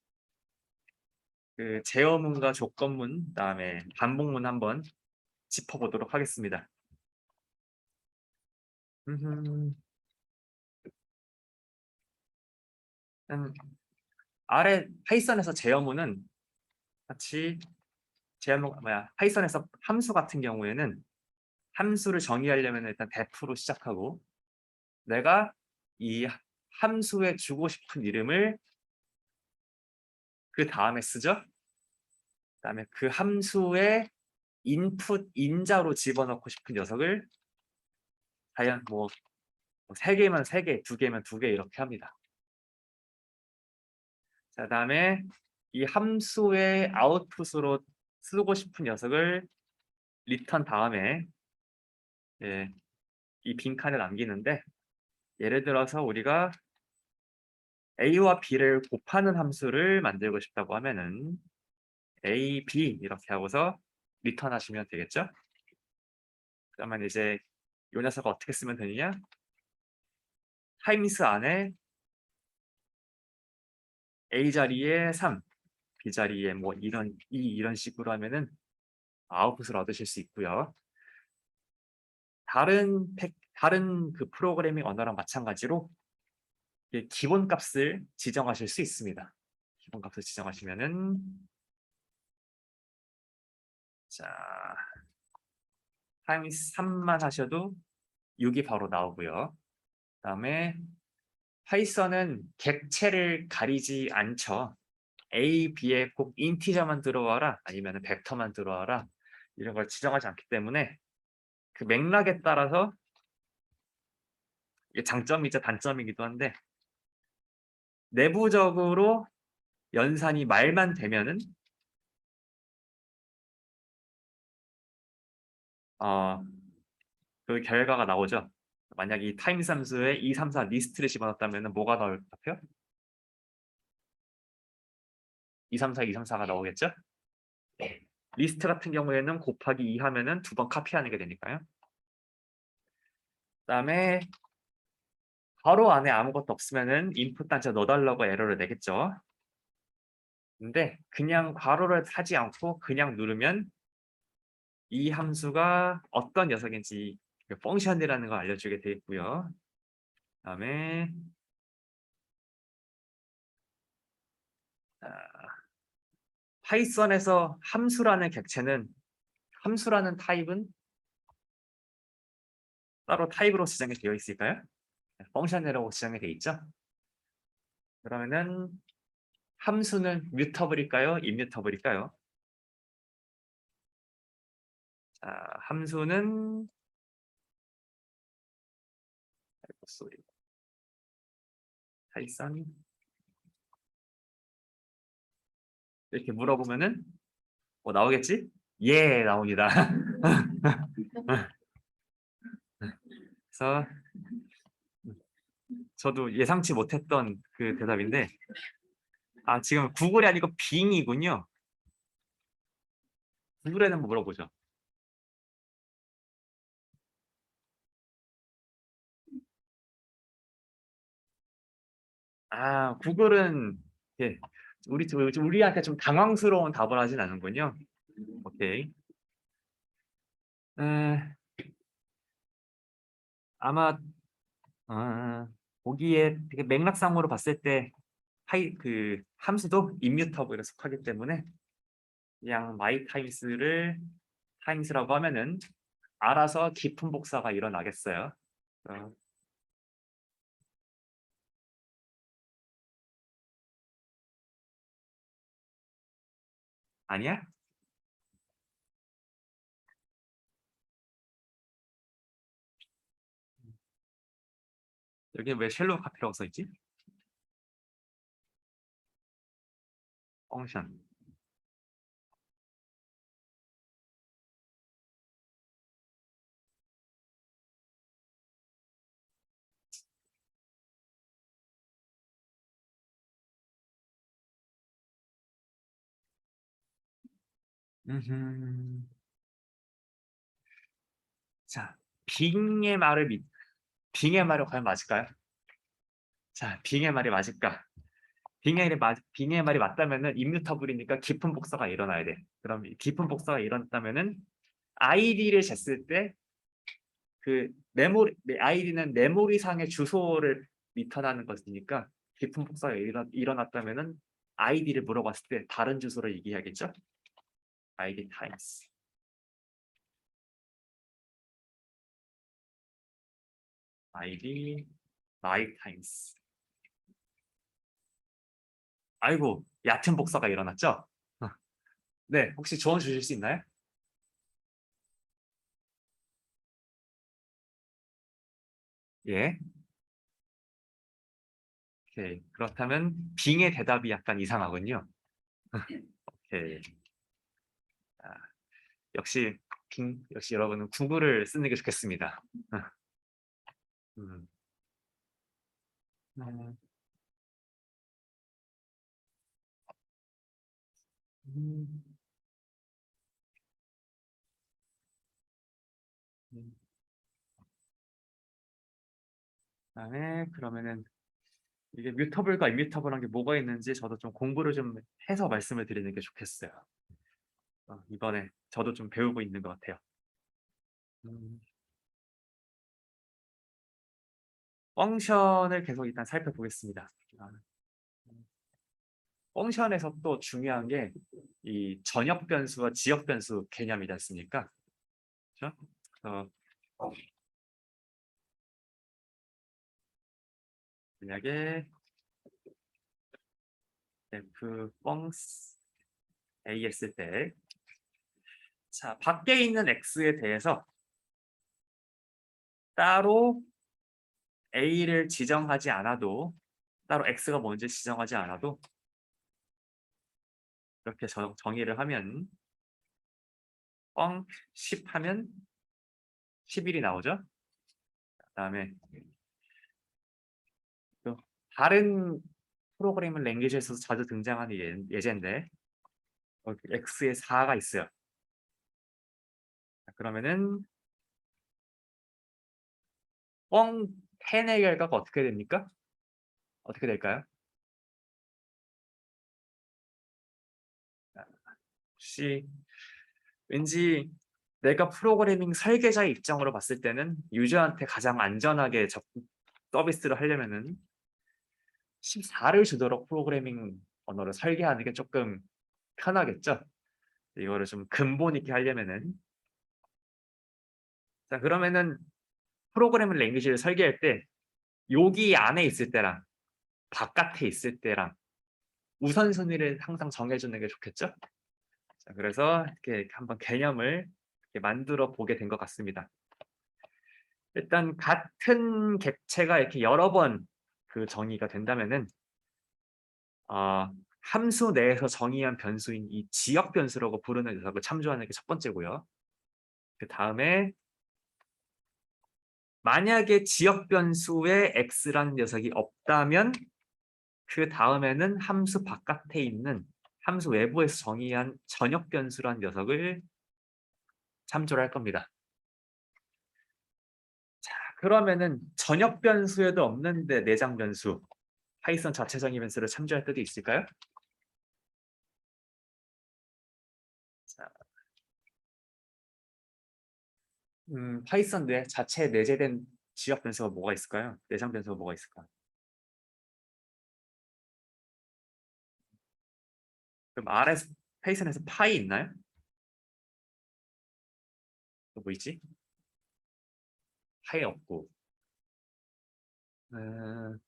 그 제어문과 조건문, 그다음에 반복문 한번 짚어보도록 하겠습니다. 음, 아래 파이썬에서 제어문은 같이 제어문 파이썬에서 함수 같은 경우에는 함수를 정의하려면 일단 def로 시작하고 내가 이 함수에 주고 싶은 이름을 그 다음에 쓰죠. 그다음에 그 함수의 인풋 인자로 집어넣고 싶은 녀석을 과연 뭐 3개면 3개, 2개면 2개 이렇게 합니다. 자, 그다음에 이 함수의 아웃풋으로 쓰고 싶은 녀석을 리턴 다음에 예, 이 빈칸에 남기는데 예를 들어서 우리가 A와 B를 곱하는 함수를 만들고 싶다고 하면은 A, B 이렇게 하고서 리턴 하시면 되겠죠? 그러면 이제 이 녀석을 어떻게 쓰면 되느냐? 타임스 안에 A 자리에 3, B 자리에 뭐 이런 식으로 하면은 아웃풋을 얻으실 수 있고요. 다른 그 프로그래밍 언어랑 마찬가지로 기본값을 지정하실 수 있습니다. 기본값을 지정하시면은 자 타임스 3만 하셔도 6이 바로 나오고요. 그다음에 파이썬은 객체를 가리지 않죠. A, B에 꼭 인티저만 들어와라 아니면 벡터만 들어와라 이런 걸 지정하지 않기 때문에 그 맥락에 따라서 이게 장점이자 단점이기도 한데 내부적으로 연산이 말만 되면은 그 결과가 나오죠. 만약 이 타임스 함수에 2, 3, 4 리스트를 집어넣었다면 뭐가 나올 것 같아요? 2, 3, 4, 2, 3, 4가 나오겠죠? 리스트 같은 경우에는 곱하기 2 하면은 2번 카피하는 게 되니까요. 그다음에 괄호 안에 아무것도 없으면은 인풋 단자 넣어달라고 에러를 내겠죠. 근데 그냥 괄호를 하지 않고 그냥 누르면 이 함수가 어떤 녀석인지 그 펑션이라는 걸 알려주게 돼 있고요. 그다음에 파이썬에서 함수라는 타입은 따로 타입으로 지정이 되어 있을까요? 펑션이라고 지정이 되어 있죠. 그러면은 함수는 뮤터블일까요? 임뮤터블일까요? 자, 함수는 소리 파이썬 이렇게 물어보면은 뭐 나오겠지? 예 나옵니다. 그래서 저도 예상치 못했던 그 대답인데, 지금 구글이 아니고 빙이군요. 구글에는 한번 물어보죠. 구글은 예, 우리한테 좀 당황스러운 답을 하진 않는군요. 오케이. 에, 아마 보기에 되게 맥락상으로 봤을 때 그 함수도 임뮤터블에 속하기 때문에 그냥 마이 타임스를 타임스라고 하면은 알아서 깊은 복사가 일어나겠어요. 어, 아니야? 여기 왜 쉘로우 카피라고 써 있지? 펑션. 음흠. 자, 빙의 말을 빙의 말이 과연 맞을까요? 자, 빙의 말이 맞을까? 빙의 말이 맞다면은 임뮤터블이니까 깊은 복사가 일어나야 돼. 그럼 깊은 복사가 일어났다면은 아이디를 쟀을 때 그 아이디는 메모리상의 주소를 리턴하는 것이니까 깊은 복사가 일어났다면은 아이디를 물어봤을 때 다른 주소를 얘기하겠죠? 아이디 타임스. 아이디 마이 타임스. 아이고, 얕은 복사가 일어났죠? 네, 혹시 조언 주실 수 있나요? 예. 오케이. 그렇다면 빙의 대답이 약간 이상하군요. 오케이. 아, 역시 여러분은 구글을 쓰는 게 좋겠습니다. 음, 음, 음, 음. 그다음에 그러면은 이게 뮤터블과 임뮤터블한 게 뭐가 있는지 저도 좀 공부를 좀 해서 말씀을 드리는 게 좋겠어요. 이번에 저도 좀 배우고 있는 것 같아요. 음, 펑션을 계속 일단 살펴보겠습니다. 펑션에서 또 중요한 게 이 전역 변수와 지역 변수 개념이지 않습니까? 그렇죠? 그래서 만약에 f 펑스 a 했을 때, 자, 밖에 있는 x에 대해서 따로 a를 지정하지 않아도, 따로 x가 뭔지 지정하지 않아도 이렇게 정의를 하면 뻥 10 하면 11이 나오죠. 그다음에 또 다른 프로그래밍 랭귀지에서 자주 등장하는 예제인데 x에 4가 있어요. 그러면은 뻥 10의 결과가 어떻게 됩니까? 어떻게 될까요? 혹시 왠지 내가 프로그래밍 설계자의 입장으로 봤을 때는 유저한테 가장 안전하게 서비스를 하려면은 14를 주도록 프로그래밍 언어를 설계하는 게 조금 편하겠죠? 이거를 좀 근본 있게 하려면은, 자, 그러면은 프로그래밍 랭귀지를 설계할 때 여기 안에 있을 때랑 바깥에 있을 때랑 우선순위를 항상 정해주는 게 좋겠죠? 자, 그래서 이렇게 한번 개념을 이렇게 만들어 보게 된 것 같습니다. 일단 같은 객체가 이렇게 여러 번 그 정의가 된다면은 함수 내에서 정의한 변수인 이 지역 변수라고 부르는 녀석을 참조하는 게 첫 번째고요. 그 다음에 만약에 지역 변수에 x라는 녀석이 없다면 그 다음에는 함수 바깥에 있는 함수 외부에서 정의한 전역 변수라는 녀석을 참조를 할 겁니다. 자, 그러면은 전역 변수에도 없는데 내장 변수, 파이썬 자체 정의 변수를 참조할 때도 있을까요? 자, 파이썬 내 자체에 내재된 지역 변수가 뭐가 있을까요? 내장 변수가 뭐가 있을까? 그럼 R에서 파이썬에서 파이 있나요? 또 뭐 있지? 파이 없고. 음,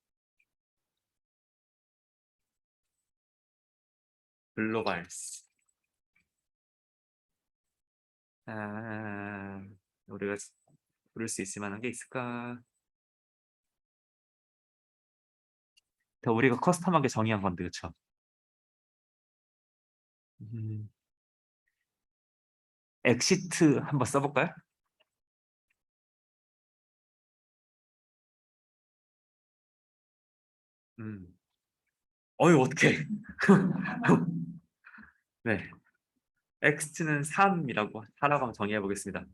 글로벌스. 아, 우리가 부를 수 있을 만한 게 있을까? 더 우리가 커스텀하게 정의한 건데, 그쵸? 음, 엑시트 한번 써볼까요? 음. 어이, 어떡해. 네. x는 3이라고 하라고 한번 정의해 보겠습니다.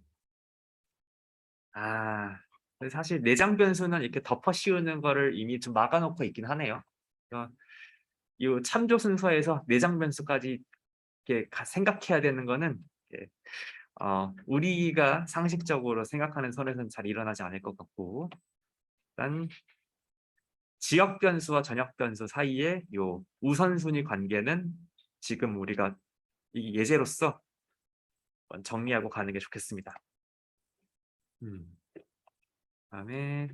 아, 근데 사실 내장 변수는 이렇게 덮어 씌우는 거를 이미 좀 막아놓고 있긴 하네요. 이 참조 순서에서 내장 변수까지 이렇게 생각해야 되는 거는 이렇게, 우리가 상식적으로 생각하는 선에서는 잘 일어나지 않을 것 같고, 일단 지역 변수와 전역 변수 사이의 요 우선순위 관계는 지금 우리가 이 예제로서 정리하고 가는 게 좋겠습니다. 그다음에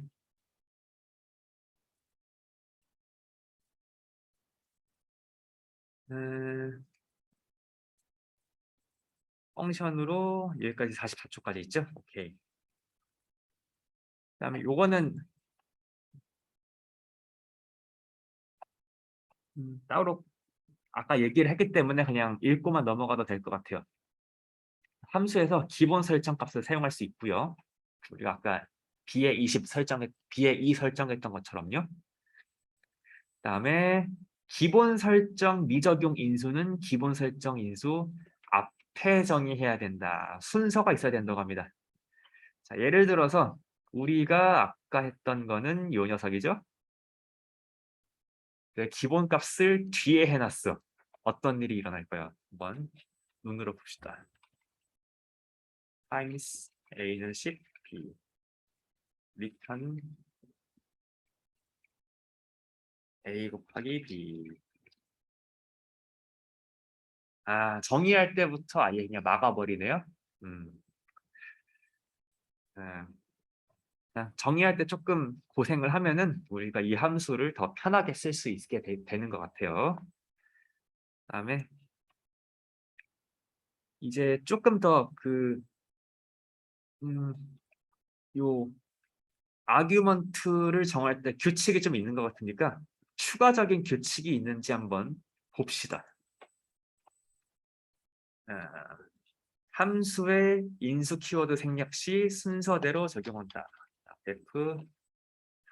음, 펑션으로 여기까지 44초까지 있죠? 오케이. 그다음에 요거는 따로 아까 얘기를 했기 때문에 그냥 읽고만 넘어가도 될 것 같아요. 함수에서 기본 설정 값을 사용할 수 있고요. 우리가 아까 b에 20 b에 2 설정했던 것처럼요. 그다음에 기본 설정 미적용 인수는 기본 설정 인수 앞에 정의해야 된다. 순서가 있어야 된다고 합니다. 자, 예를 들어서 우리가 아까 했던 거는 요 녀석이죠. 네, 기본 값을 뒤에 해놨어. 어떤 일이 일어날까요? 한번 눈으로 봅시다. times a는 10, b return a 곱하기 b. 아, 정의할 때부터 아예 그냥 막아버리네요. 음, 아, 정의할 때 조금 고생을 하면은 우리가 이 함수를 더 편하게 쓸 수 있게 되는 것 같아요. 그다음에 이제 조금 더 요 아규먼트를 정할 때 규칙이 좀 있는 것 같으니까 추가적인 규칙이 있는지 한번 봅시다. 아, 함수의 인수 키워드 생략 시 순서대로 적용한다. F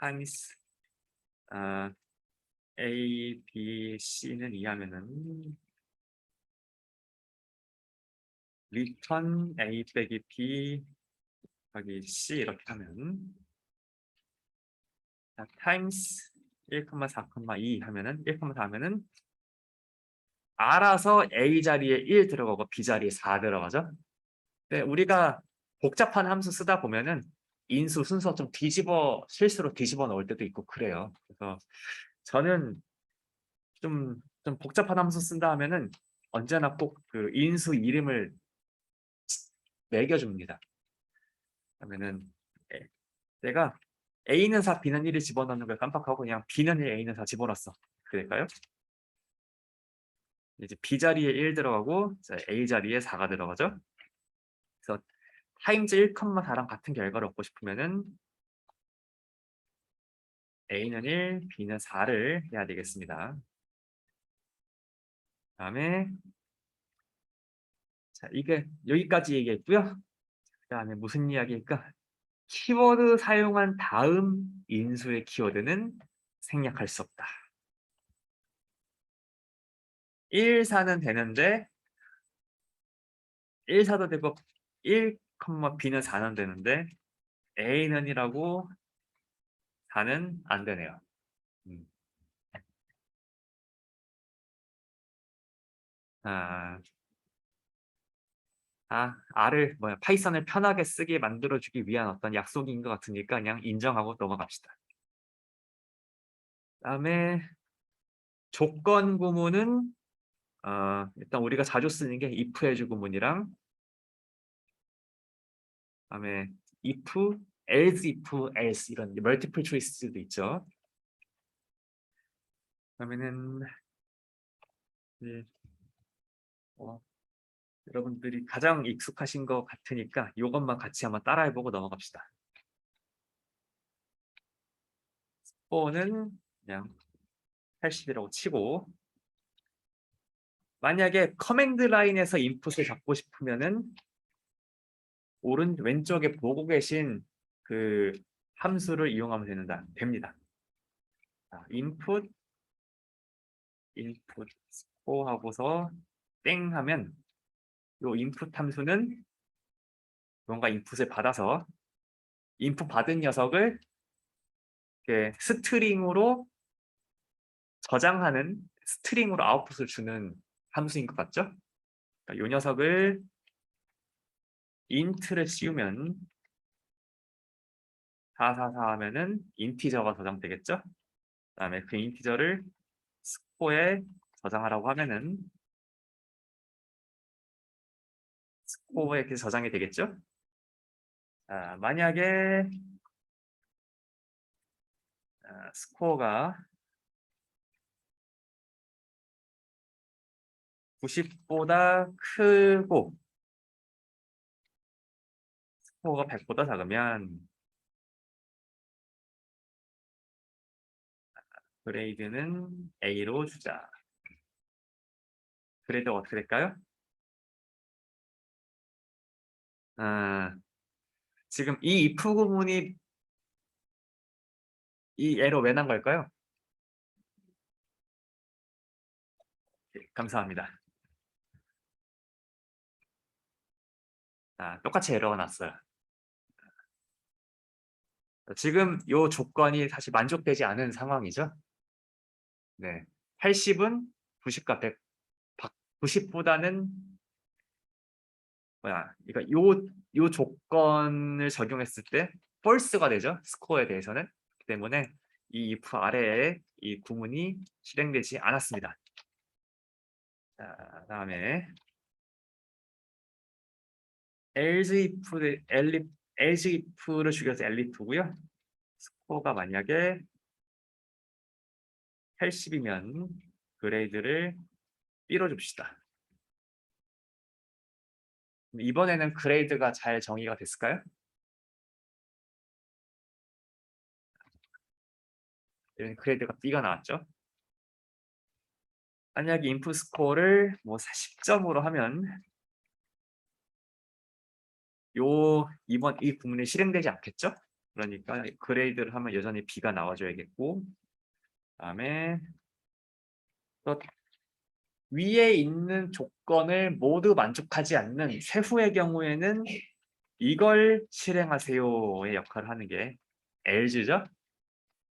times A, B, C는 이하면은 return A 빼기 B 곱하기 C 이렇게 하면 times 1,4,2 하면은 1,4 하면은 알아서 A 자리에 1 들어가고 B 자리에 4 들어가죠. 네, 우리가 복잡한 함수 쓰다 보면은 인수 순서 좀 실수로 뒤집어 넣을 때도 있고 그래요. 그래서 저는 좀 복잡한 함수 쓴다 하면은 언제나 꼭 그 인수 이름을 매겨줍니다. 그러면은 내가 A는 4, B는 1을 집어넣는 걸 깜빡하고 그냥 B는 1, A는 4 집어넣었어. 그럴까요? 이제 B 자리에 1 들어가고 A 자리에 4가 들어가죠. 그래서 타임즈 1,4랑 같은 결과를 얻고 싶으면은 A는 1, B는 4를 해야 되겠습니다. 그다음에 자, 이게 여기까지 얘기했고요. 그다음에 무슨 이야기일까? 키워드 사용한 다음 인수의 키워드는 생략할 수 없다. 1, 4는 되는데 1, 4도 되고 1, B는 4는 되는데 A는 1하고 4는 안 되네요. 음. 아, R을 파이썬을 편하게 쓰게 만들어주기 위한 어떤 약속인 것 같으니까 그냥 인정하고 넘어갑시다. 그다음에 조건 구문은 일단 우리가 자주 쓰는 게 if else 구문이랑 그다음에 if, else if, else 이런 멀티플 초이스도 있죠. 그러면은 이제 여러분들이 가장 익숙하신 것 같으니까 이것만 같이 한번 따라해보고 넘어갑시다. 4는 그냥 80이라고 치고 만약에 커맨드 라인에서 인풋을 잡고 싶으면은 왼쪽에 보고 계신 그 함수를 이용하면 됩니다. 인풋 스코어 하고서 땡 하면 요 인풋 함수는 뭔가 인풋을 받아서 인풋 받은 녀석을 이렇게 스트링으로 저장하는 스트링으로 아웃풋을 주는 함수인 것 같죠? 그러니까 이 녀석을 인트를 씌우면 444 하면은 인티저가 저장되겠죠? 그다음에 그 인티저를 스코어에 저장하라고 하면은 스코어에 이렇게 저장이 되겠죠? 만약에 스코어가 90보다 크고 스코어가 100보다 작으면 그레이드는 A로 주자. 그레이드가 어떻게 될까요? 지금 이 if 구문이 이 에러 왜 난 걸까요? 감사합니다. 똑같이 에러가 났어요. 지금 이 조건이 사실 만족되지 않은 상황이죠. 네, 80은 90과 100, 90보다는 그러니까 요 조건을 적용했을 때 false가 되죠. 스코어에 대해서는. 그렇기 때문에 이 if 아래에 이 구문이 실행되지 않았습니다. 다음에 else if를 죽여서 elif고요. 스코어가 만약에 80이면 그레이드를 B로 줍시다. 이번에는 그레이드가 잘 정의가 됐을까요? 그레이드가 B가 나왔죠. 만약에 인풋 스코어를 10점으로 하면 이번 이 구문이 실행되지 않겠죠? 그러니까 그레이드를 하면 여전히 B가 나와줘야겠고 그다음에 또 위에 있는 조건을 모두 만족하지 않는 최후의 경우에는 이걸 실행하세요의 역할을 하는 게 else죠.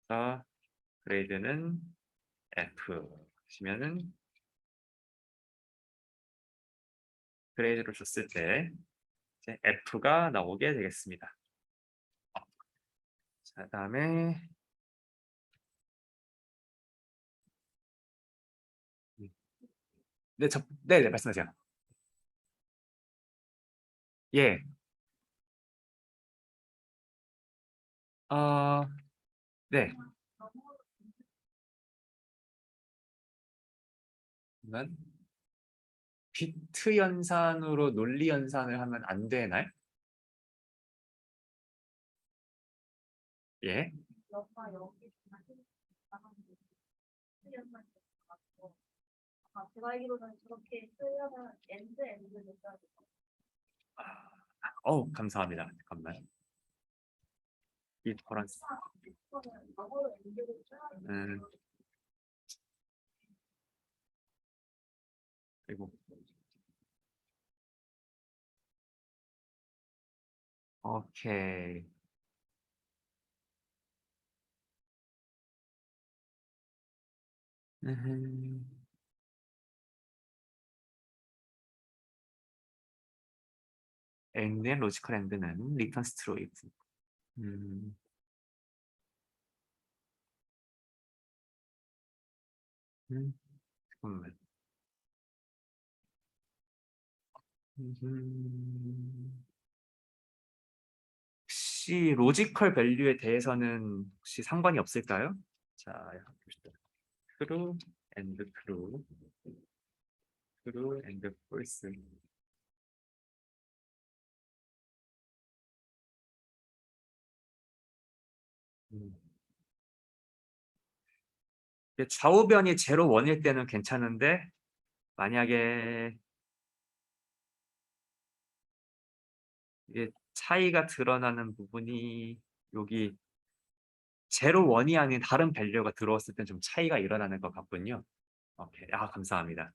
그래서 그레이드는 F 시면은 그레이드를 줬을 때 이제 F가 나오게 되겠습니다. 자, 다음에 네, 말씀하세요. 예, 네. 그러면 비트 연산으로 논리 연산을 하면 안 되나요? 예. 제가 알기로는 저렇게 쓰려면 엔드를 써야 돼요. 감사합니다. 잠깐만. 디퍼런스. 이거는 과거로 연결을 써야 되는 그리고 오케이. 음, 엔드의 로지컬 엔드는 리턴 스트로 if. 음, 잠깐만. 음, 혹시 로지컬 밸류에 대해서는 혹시 상관이 없을까요? 자, 봅시다. true and true, true and false. 음. 이게 좌우변이 제로 원일 때는 괜찮은데 만약에 이게 차이가 드러나는 부분이 여기 제로 원이 아닌 다른 밸류가 들어왔을 때 좀 차이가 일어나는 것 같군요. 오케이. 아, 감사합니다.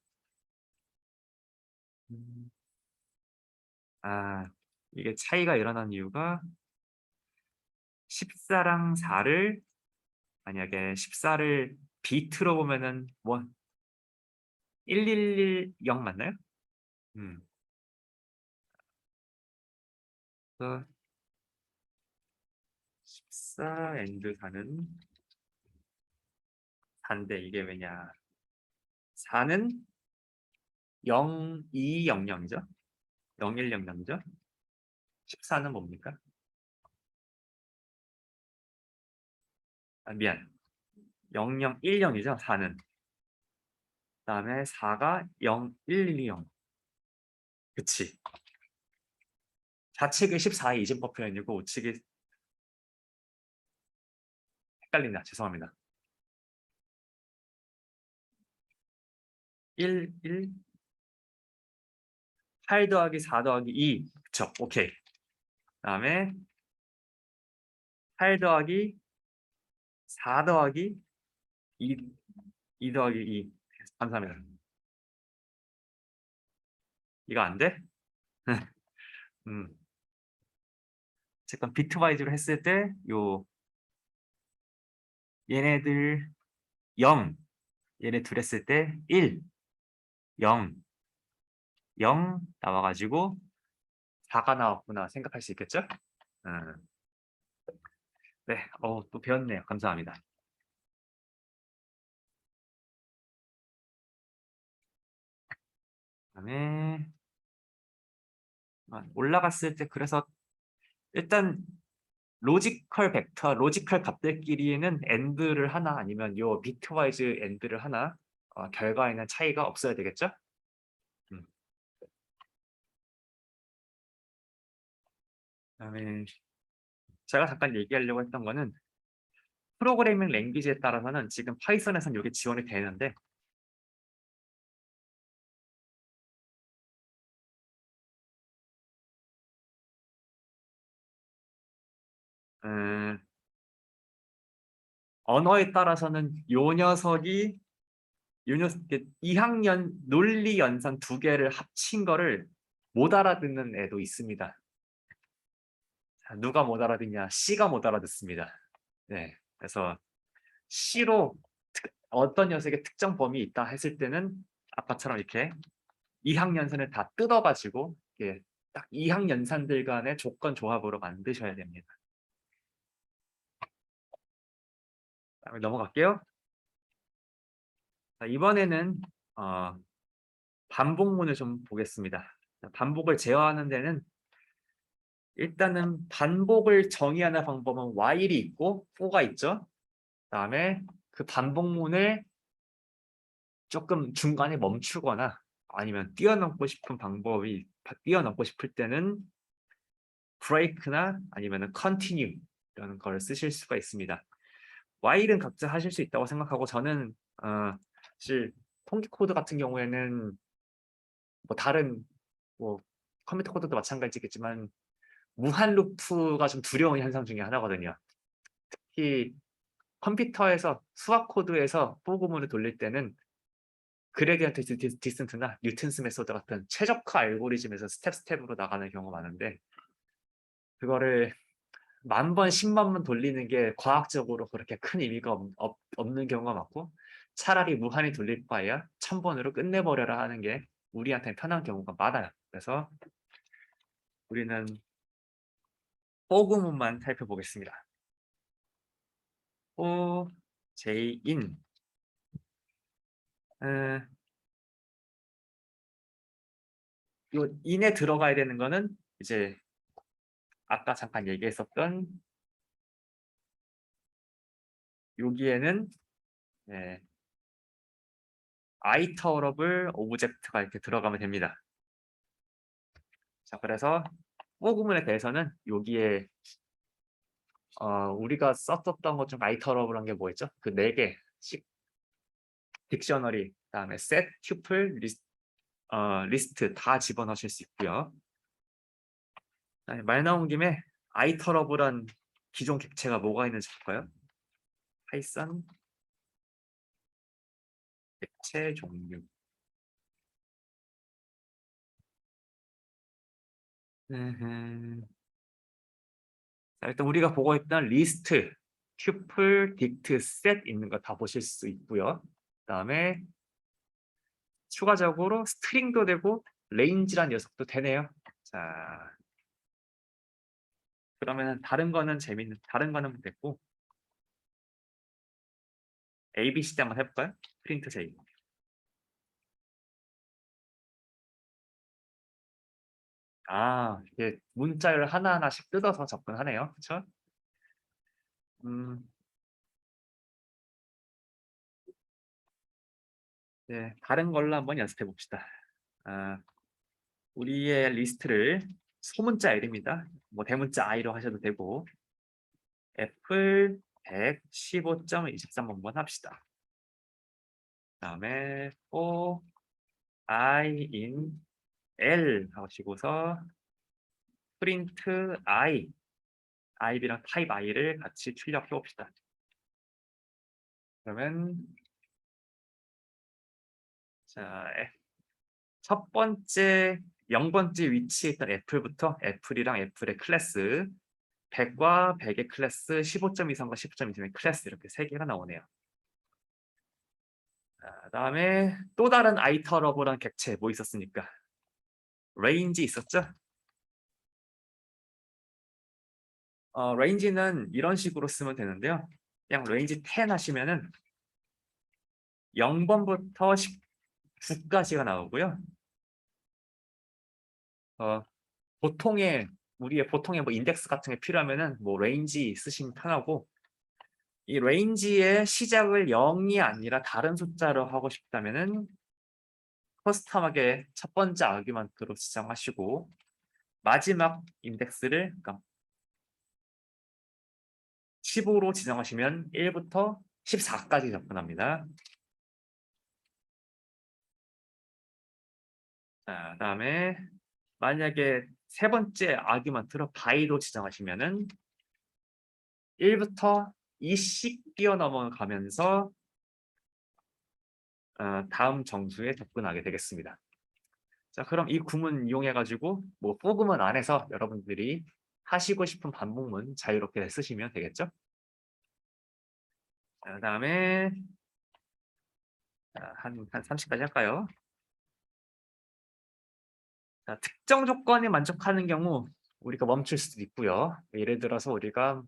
음, 아, 이게 차이가 일어난 이유가 14랑 4를 만약에 14를 비트로 보면은 뭐 1110 맞나요? 음. 그래서 14 엔드 4는 4인데 이게 왜냐? 4는 0200이죠? 0100죠? 14는 뭡니까? 아, 미안. 0010이죠, 4는. 그다음에 4가 0120. 그치. 좌측이 14의 이진법 표현이고 우측이 헷갈린다. 죄송합니다. 1, 8 더하기 4 더하기 2. 그쵸. 오케이. 그다음에 8 더하기 4 더하기 2, 2 더하기 2. 감사합니다. 이거 안 돼? 음. 잠깐 비트와이즈로 했을 때 요 얘네들 0, 얘네 둘 했을 때 1, 0, 0 나와가지고 4가 나왔구나 생각할 수 있겠죠? 네, 또 배웠네요. 감사합니다. 그다음에 올라갔을 때 그래서 일단 로지컬 벡터, 로지컬 값들끼리는 엔드를 하나 아니면 요 비트와이즈 엔드를 하나 결과에는 차이가 없어야 되겠죠? 음. 그다음에 제가 잠깐 얘기하려고 했던 거는 프로그래밍 랭귀지에 따라서는 지금 파이썬에서는 이게 지원이 되는데 음, 언어에 따라서는 요 녀석 2학년 논리 연산 두 개를 합친 거를 못 알아듣는 애도 있습니다. 자, 누가 못 알아듣냐? C가 못 알아듣습니다. 네, 그래서 C로 어떤 녀석의 특정 범위 있다 했을 때는 아까처럼 이렇게 2학년선을 다 뜯어가지고 이렇게 딱 2학년산들 간의 조건 조합으로 만드셔야 됩니다. 다음에 넘어갈게요. 자, 이번에는 반복문을 좀 보겠습니다. 반복을 제어하는 데는 일단은 반복을 정의하는 방법은 while이 있고 for가 있죠. 그다음에 그 반복문을 조금 중간에 멈추거나 아니면 뛰어넘고 싶은 방법이 뛰어넘고 싶을 때는 break나 아니면 continue 이런 걸 쓰실 수가 있습니다. while은 각자 하실 수 있다고 생각하고 저는 사실 통계 코드 같은 경우에는 뭐 다른 뭐 컴퓨터 코드도 마찬가지겠지만 무한 루프가 좀 두려운 현상 중에 하나거든요. 특히 컴퓨터에서 수학 코드에서 포그문을 돌릴 때는 그레디언트 디센트나 뉴턴스 메소드 같은 최적화 알고리즘에서 스텝으로 나가는 경우가 많은데 그거를 10,000번, 100,000번 돌리는 게 과학적으로 그렇게 큰 의미가 없는 경우가 많고 차라리 무한히 돌릴 바에야 1000번으로 끝내버려라 하는 게 우리한테는 편한 경우가 많아요. 그래서 우리는 포그문만 살펴보겠습니다. O, J, in. 요 in에 들어가야 되는 거는 이제 아까 잠깐 얘기했었던 여기에는 아이터러블 오브젝트가 이렇게 들어가면 됩니다. 자, 그래서 포그문에 대해서는 여기에 우리가 썼었던 것 중 아이터러블한 게 뭐였죠? 그 4개 딕셔너리, 그다음에 셋, 튜플, 리스트 다 집어넣으실 수 있고요. 말 나온 김에 아이터러블한 기존 객체가 뭐가 있는지 볼까요? 파이썬 객체 종류. 자, 일단 우리가 보고 있던 리스트, 튜플, 딕트, 셋 있는 거 다 보실 수 있고요. 그다음에 추가적으로 스트링도 되고 레인지란 녀석도 되네요. 자, 그러면 다른 거는 됐고 ABC 때 한번 해볼까요? 프린트 J. 이게 문자를 하나하나씩 뜯어서 접근하네요. 그렇죠? 네, 다른 걸로 한번 연습해 봅시다. 우리의 리스트를 소문자 L입니다. 뭐 대문자 I로 하셔도 되고 애플 115.23번만 합시다. 그다음에 for I in L 하시고서 프린트 I, IB랑 타입 I를 같이 출력해 봅시다. 그러면 자, 첫 번째 0번째 위치에 있던 애플부터 애플이랑 애플의 클래스 100과 100의 클래스 15.23과 15.23의 클래스 이렇게 3개가 나오네요. 그다음에 또 다른 아이터러블한 객체 뭐 있었습니까? 레인지 있었죠? 레인지는 이런 식으로 쓰면 되는데요. 그냥 레인지 10 하시면은 0번부터 19까지가 나오고요. 우리의 보통의 뭐 인덱스 같은 게 필요하면은 뭐 레인지 쓰시면 편하고 이 레인지의 시작을 0이 아니라 다른 숫자로 하고 싶다면은 커스텀하게 첫 번째 아규먼트로 지정하시고 마지막 인덱스를 그러니까 15로 지정하시면 1부터 14까지 접근합니다. 자, 그다음에 만약에 세 번째 아규먼트로 바이로 지정하시면은 1부터 2씩 뛰어넘어가면서 다음 정수에 접근하게 되겠습니다. 자, 그럼 이 구문 이용해 가지고 뭐 포그문 안에서 여러분들이 하시고 싶은 반복문 자유롭게 쓰시면 되겠죠? 자, 그다음에 한 30까지 할까요? 자, 특정 조건에 만족하는 경우 우리가 멈출 수도 있고요. 예를 들어서 우리가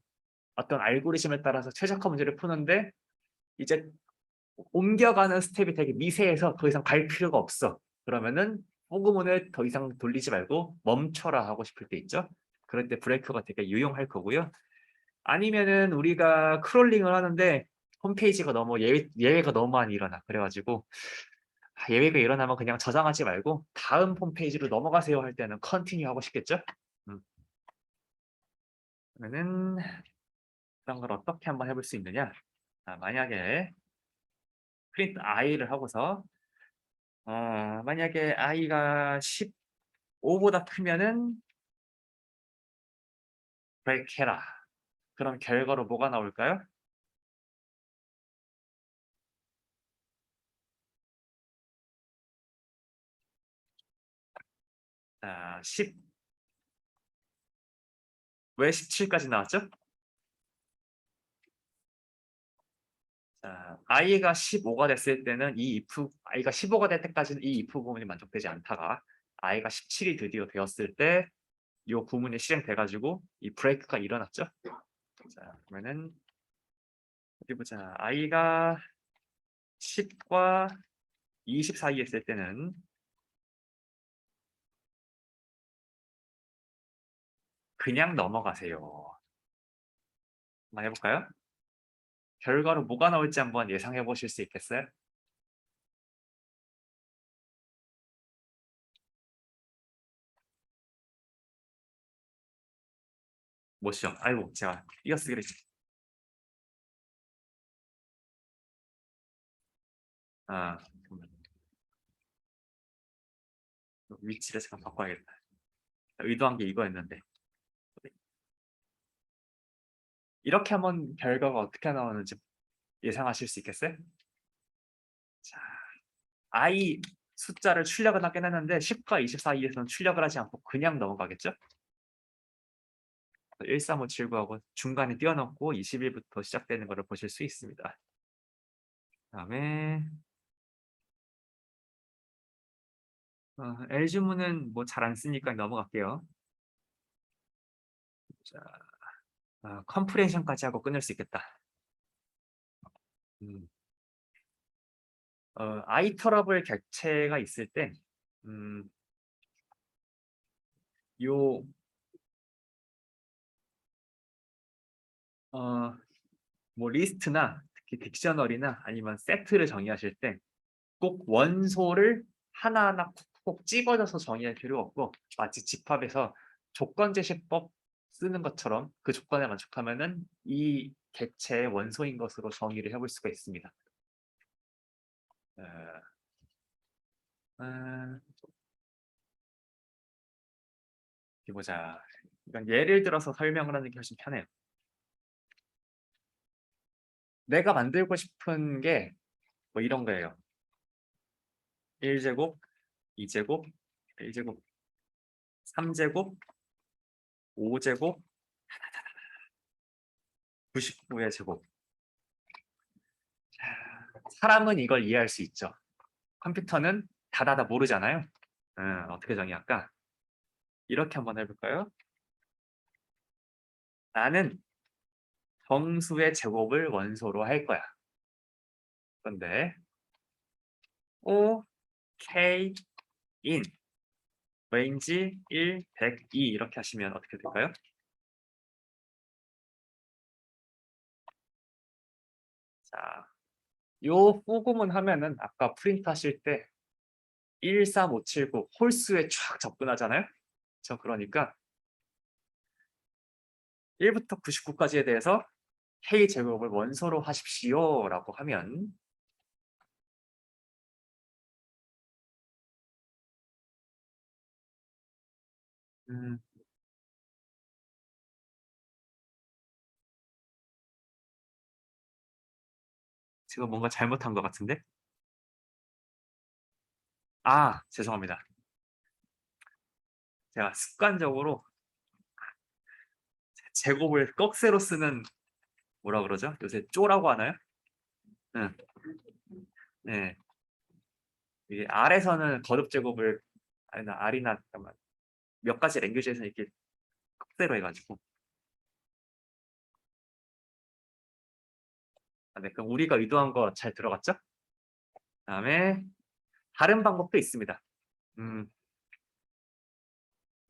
어떤 알고리즘에 따라서 최적화 문제를 푸는데 이제 옮겨가는 스텝이 되게 미세해서 더 이상 갈 필요가 없어. 그러면은 포그문을 더 이상 돌리지 말고 멈춰라 하고 싶을 때 있죠. 그럴 때 브레이크가 되게 유용할 거고요. 아니면은 우리가 크롤링을 하는데 홈페이지가 너무 예외가 너무 많이 일어나. 그래가지고 예외가 일어나면 그냥 저장하지 말고 다음 홈페이지로 넘어가세요 할 때는 컨티뉴 하고 싶겠죠? 그러면은 그런 걸 어떻게 한번 해볼 수 있느냐? 만약에 프린트 i를 하고서 만약에 i가 15보다 크면은 브레이크 해라. 그럼 결과로 뭐가 나올까요? 자, 10. 왜 17까지 나왔죠? 자, i가 15가 됐을 때는 i가 15가 될 때까지는 이 if 부분이 만족되지 않다가 i가 17이 드디어 되었을 때 이 구문이 실행돼 가지고 이 브레이크가 일어났죠. 자, 그러면은 어디 보자. i가 10과 20 사이에 있을 때는 그냥 넘어가세요. 한번 해볼까요? 결과로 뭐가 나올지 한번 예상해 보실 수 있겠어요? 뭐시죠? 아이고, 제가 띄어쓰기를 아, 잠깐만요. 위치를 잠깐 바꿔야겠다. 의도한 게 이거였는데. 이렇게 하면 결과가 어떻게 나오는지 예상하실 수 있겠어요? 자, i 숫자를 출력은 하긴 했는데 10과 20 사이에서는 출력을 하지 않고 그냥 넘어가겠죠? 13579하고 중간에 띄워넣고 21부터 시작되는 것을 보실 수 있습니다. 그다음에 L주문은 뭐 잘 안 쓰니까 넘어갈게요. 자, 컴프레hension까지 하고 끊을 수 있겠다. 음, 아이터러블 객체가 있을 때 요 뭐 리스트나 특히 딕셔너리나 아니면 세트를 정의하실 때 꼭 원소를 하나하나 콕콕 집어져서 정의할 필요 없고 마치 집합에서 조건 제시법 쓰는 것처럼 그 조건에 만족하면은 이 객체의 원소인 것으로 정의를 해볼 수가 있습니다. 어, 어, 어디 보자. 이건 예를 들어서 설명을 하는 게 훨씬 편해요. 내가 만들고 싶은 게 뭐 이런 거예요. 1제곱, 2제곱, 1제곱, 3제곱, 5제곱, 99의 제곱. 사람은 이걸 이해할 수 있죠. 컴퓨터는 다다다 모르잖아요. 어떻게 정의할까? 이렇게 한번 해볼까요? 나는 정수의 제곱을 원소로 할 거야. 그런데 O, K, in range 1, 102 이렇게 하시면 어떻게 될까요? 자, 요 포구문 하면은 아까 프린트 하실 때 13579 홀수에 쫙 접근하잖아요. 그러니까 1부터 99까지에 대해서 K 제곱을 원소로 하십시오 라고 하면 음, 제가 뭔가 잘못한 것 같은데? 죄송합니다. 제가 습관적으로 제곱을 꺽쇠로 쓰는 뭐라 그러죠? 요새 쪼라고 하나요? 응. 네. 이게 R에서는 거듭 제곱을 R이나 잠깐만 몇 가지 랭귀지에서 이렇게 꺽쇠로 해가지고 네, 그럼 우리가 의도한 거 잘 들어갔죠? 그다음에 다른 방법도 있습니다. 음,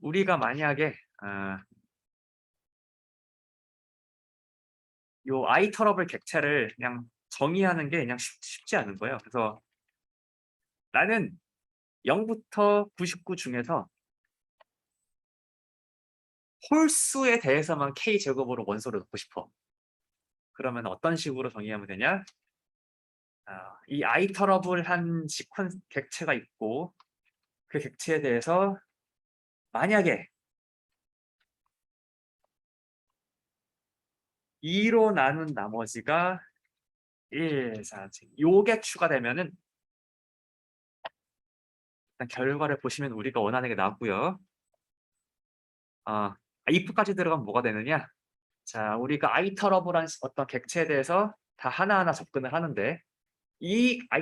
우리가 만약에 요 아이터러블 객체를 그냥 정의하는 게 그냥 쉽지 않은 거예요. 그래서 나는 0부터 99 중에서 홀수에 대해서만 K 제곱으로 원소를 넣고 싶어. 그러면 어떤 식으로 정의하면 되냐? 이 아이터러블한 시퀀스 객체가 있고 그 객체에 대해서 만약에 2로 나눈 나머지가 1, 4, 요게 추가되면은 일단 결과를 보시면 우리가 원하는 게 나왔고요. if까지 들어가면 뭐가 되느냐? 자, 우리가 아이터러블한 어떤 객체에 대해서 다 하나하나 접근을 하는데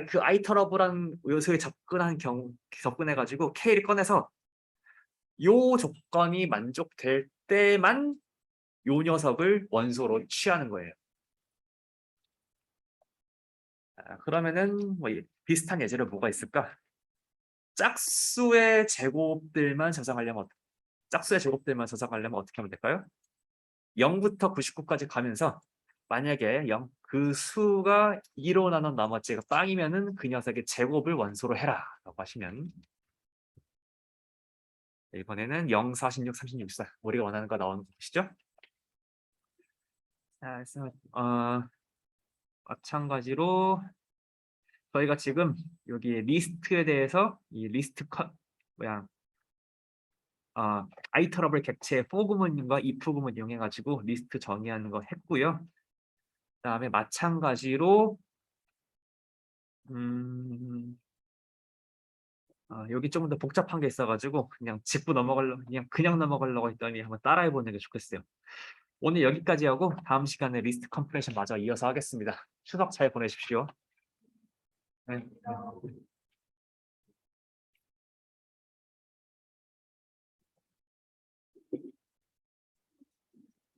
그 아이터러블한 요소에 접근해가지고 K를 꺼내서 요 조건이 만족될 때만 요 녀석을 원소로 취하는 거예요. 그러면은 뭐 비슷한 예제로 뭐가 있을까? 짝수의 제곱들만 저장하려면 어떻게 하면 될까요? 0부터 99까지 가면서 만약에 그 수가 2로 나눈 나머지가 빵이면은 그 녀석의 제곱을 원소로 해라 라고 하시면 이번에는 0, 46, 36, 4 우리가 원하는 거 나오는 거 보시죠? 자, 그래서 마찬가지로 저희가 지금 여기 리스트에 대해서 이 리스트 뭐야 아이터러블 객체의 for 구문과 if 구문 이용해 가지고 리스트 정의하는 거 했고요. 그다음에 마찬가지로 여기 조금 더 복잡한 게 있어가지고 그냥 짚고 그냥 넘어가려고 했더니 한번 따라해 보는 게 좋겠어요. 오늘 여기까지 하고 다음 시간에 리스트 컴프레션 마저 이어서 하겠습니다. 추석 잘 보내십시오. 네.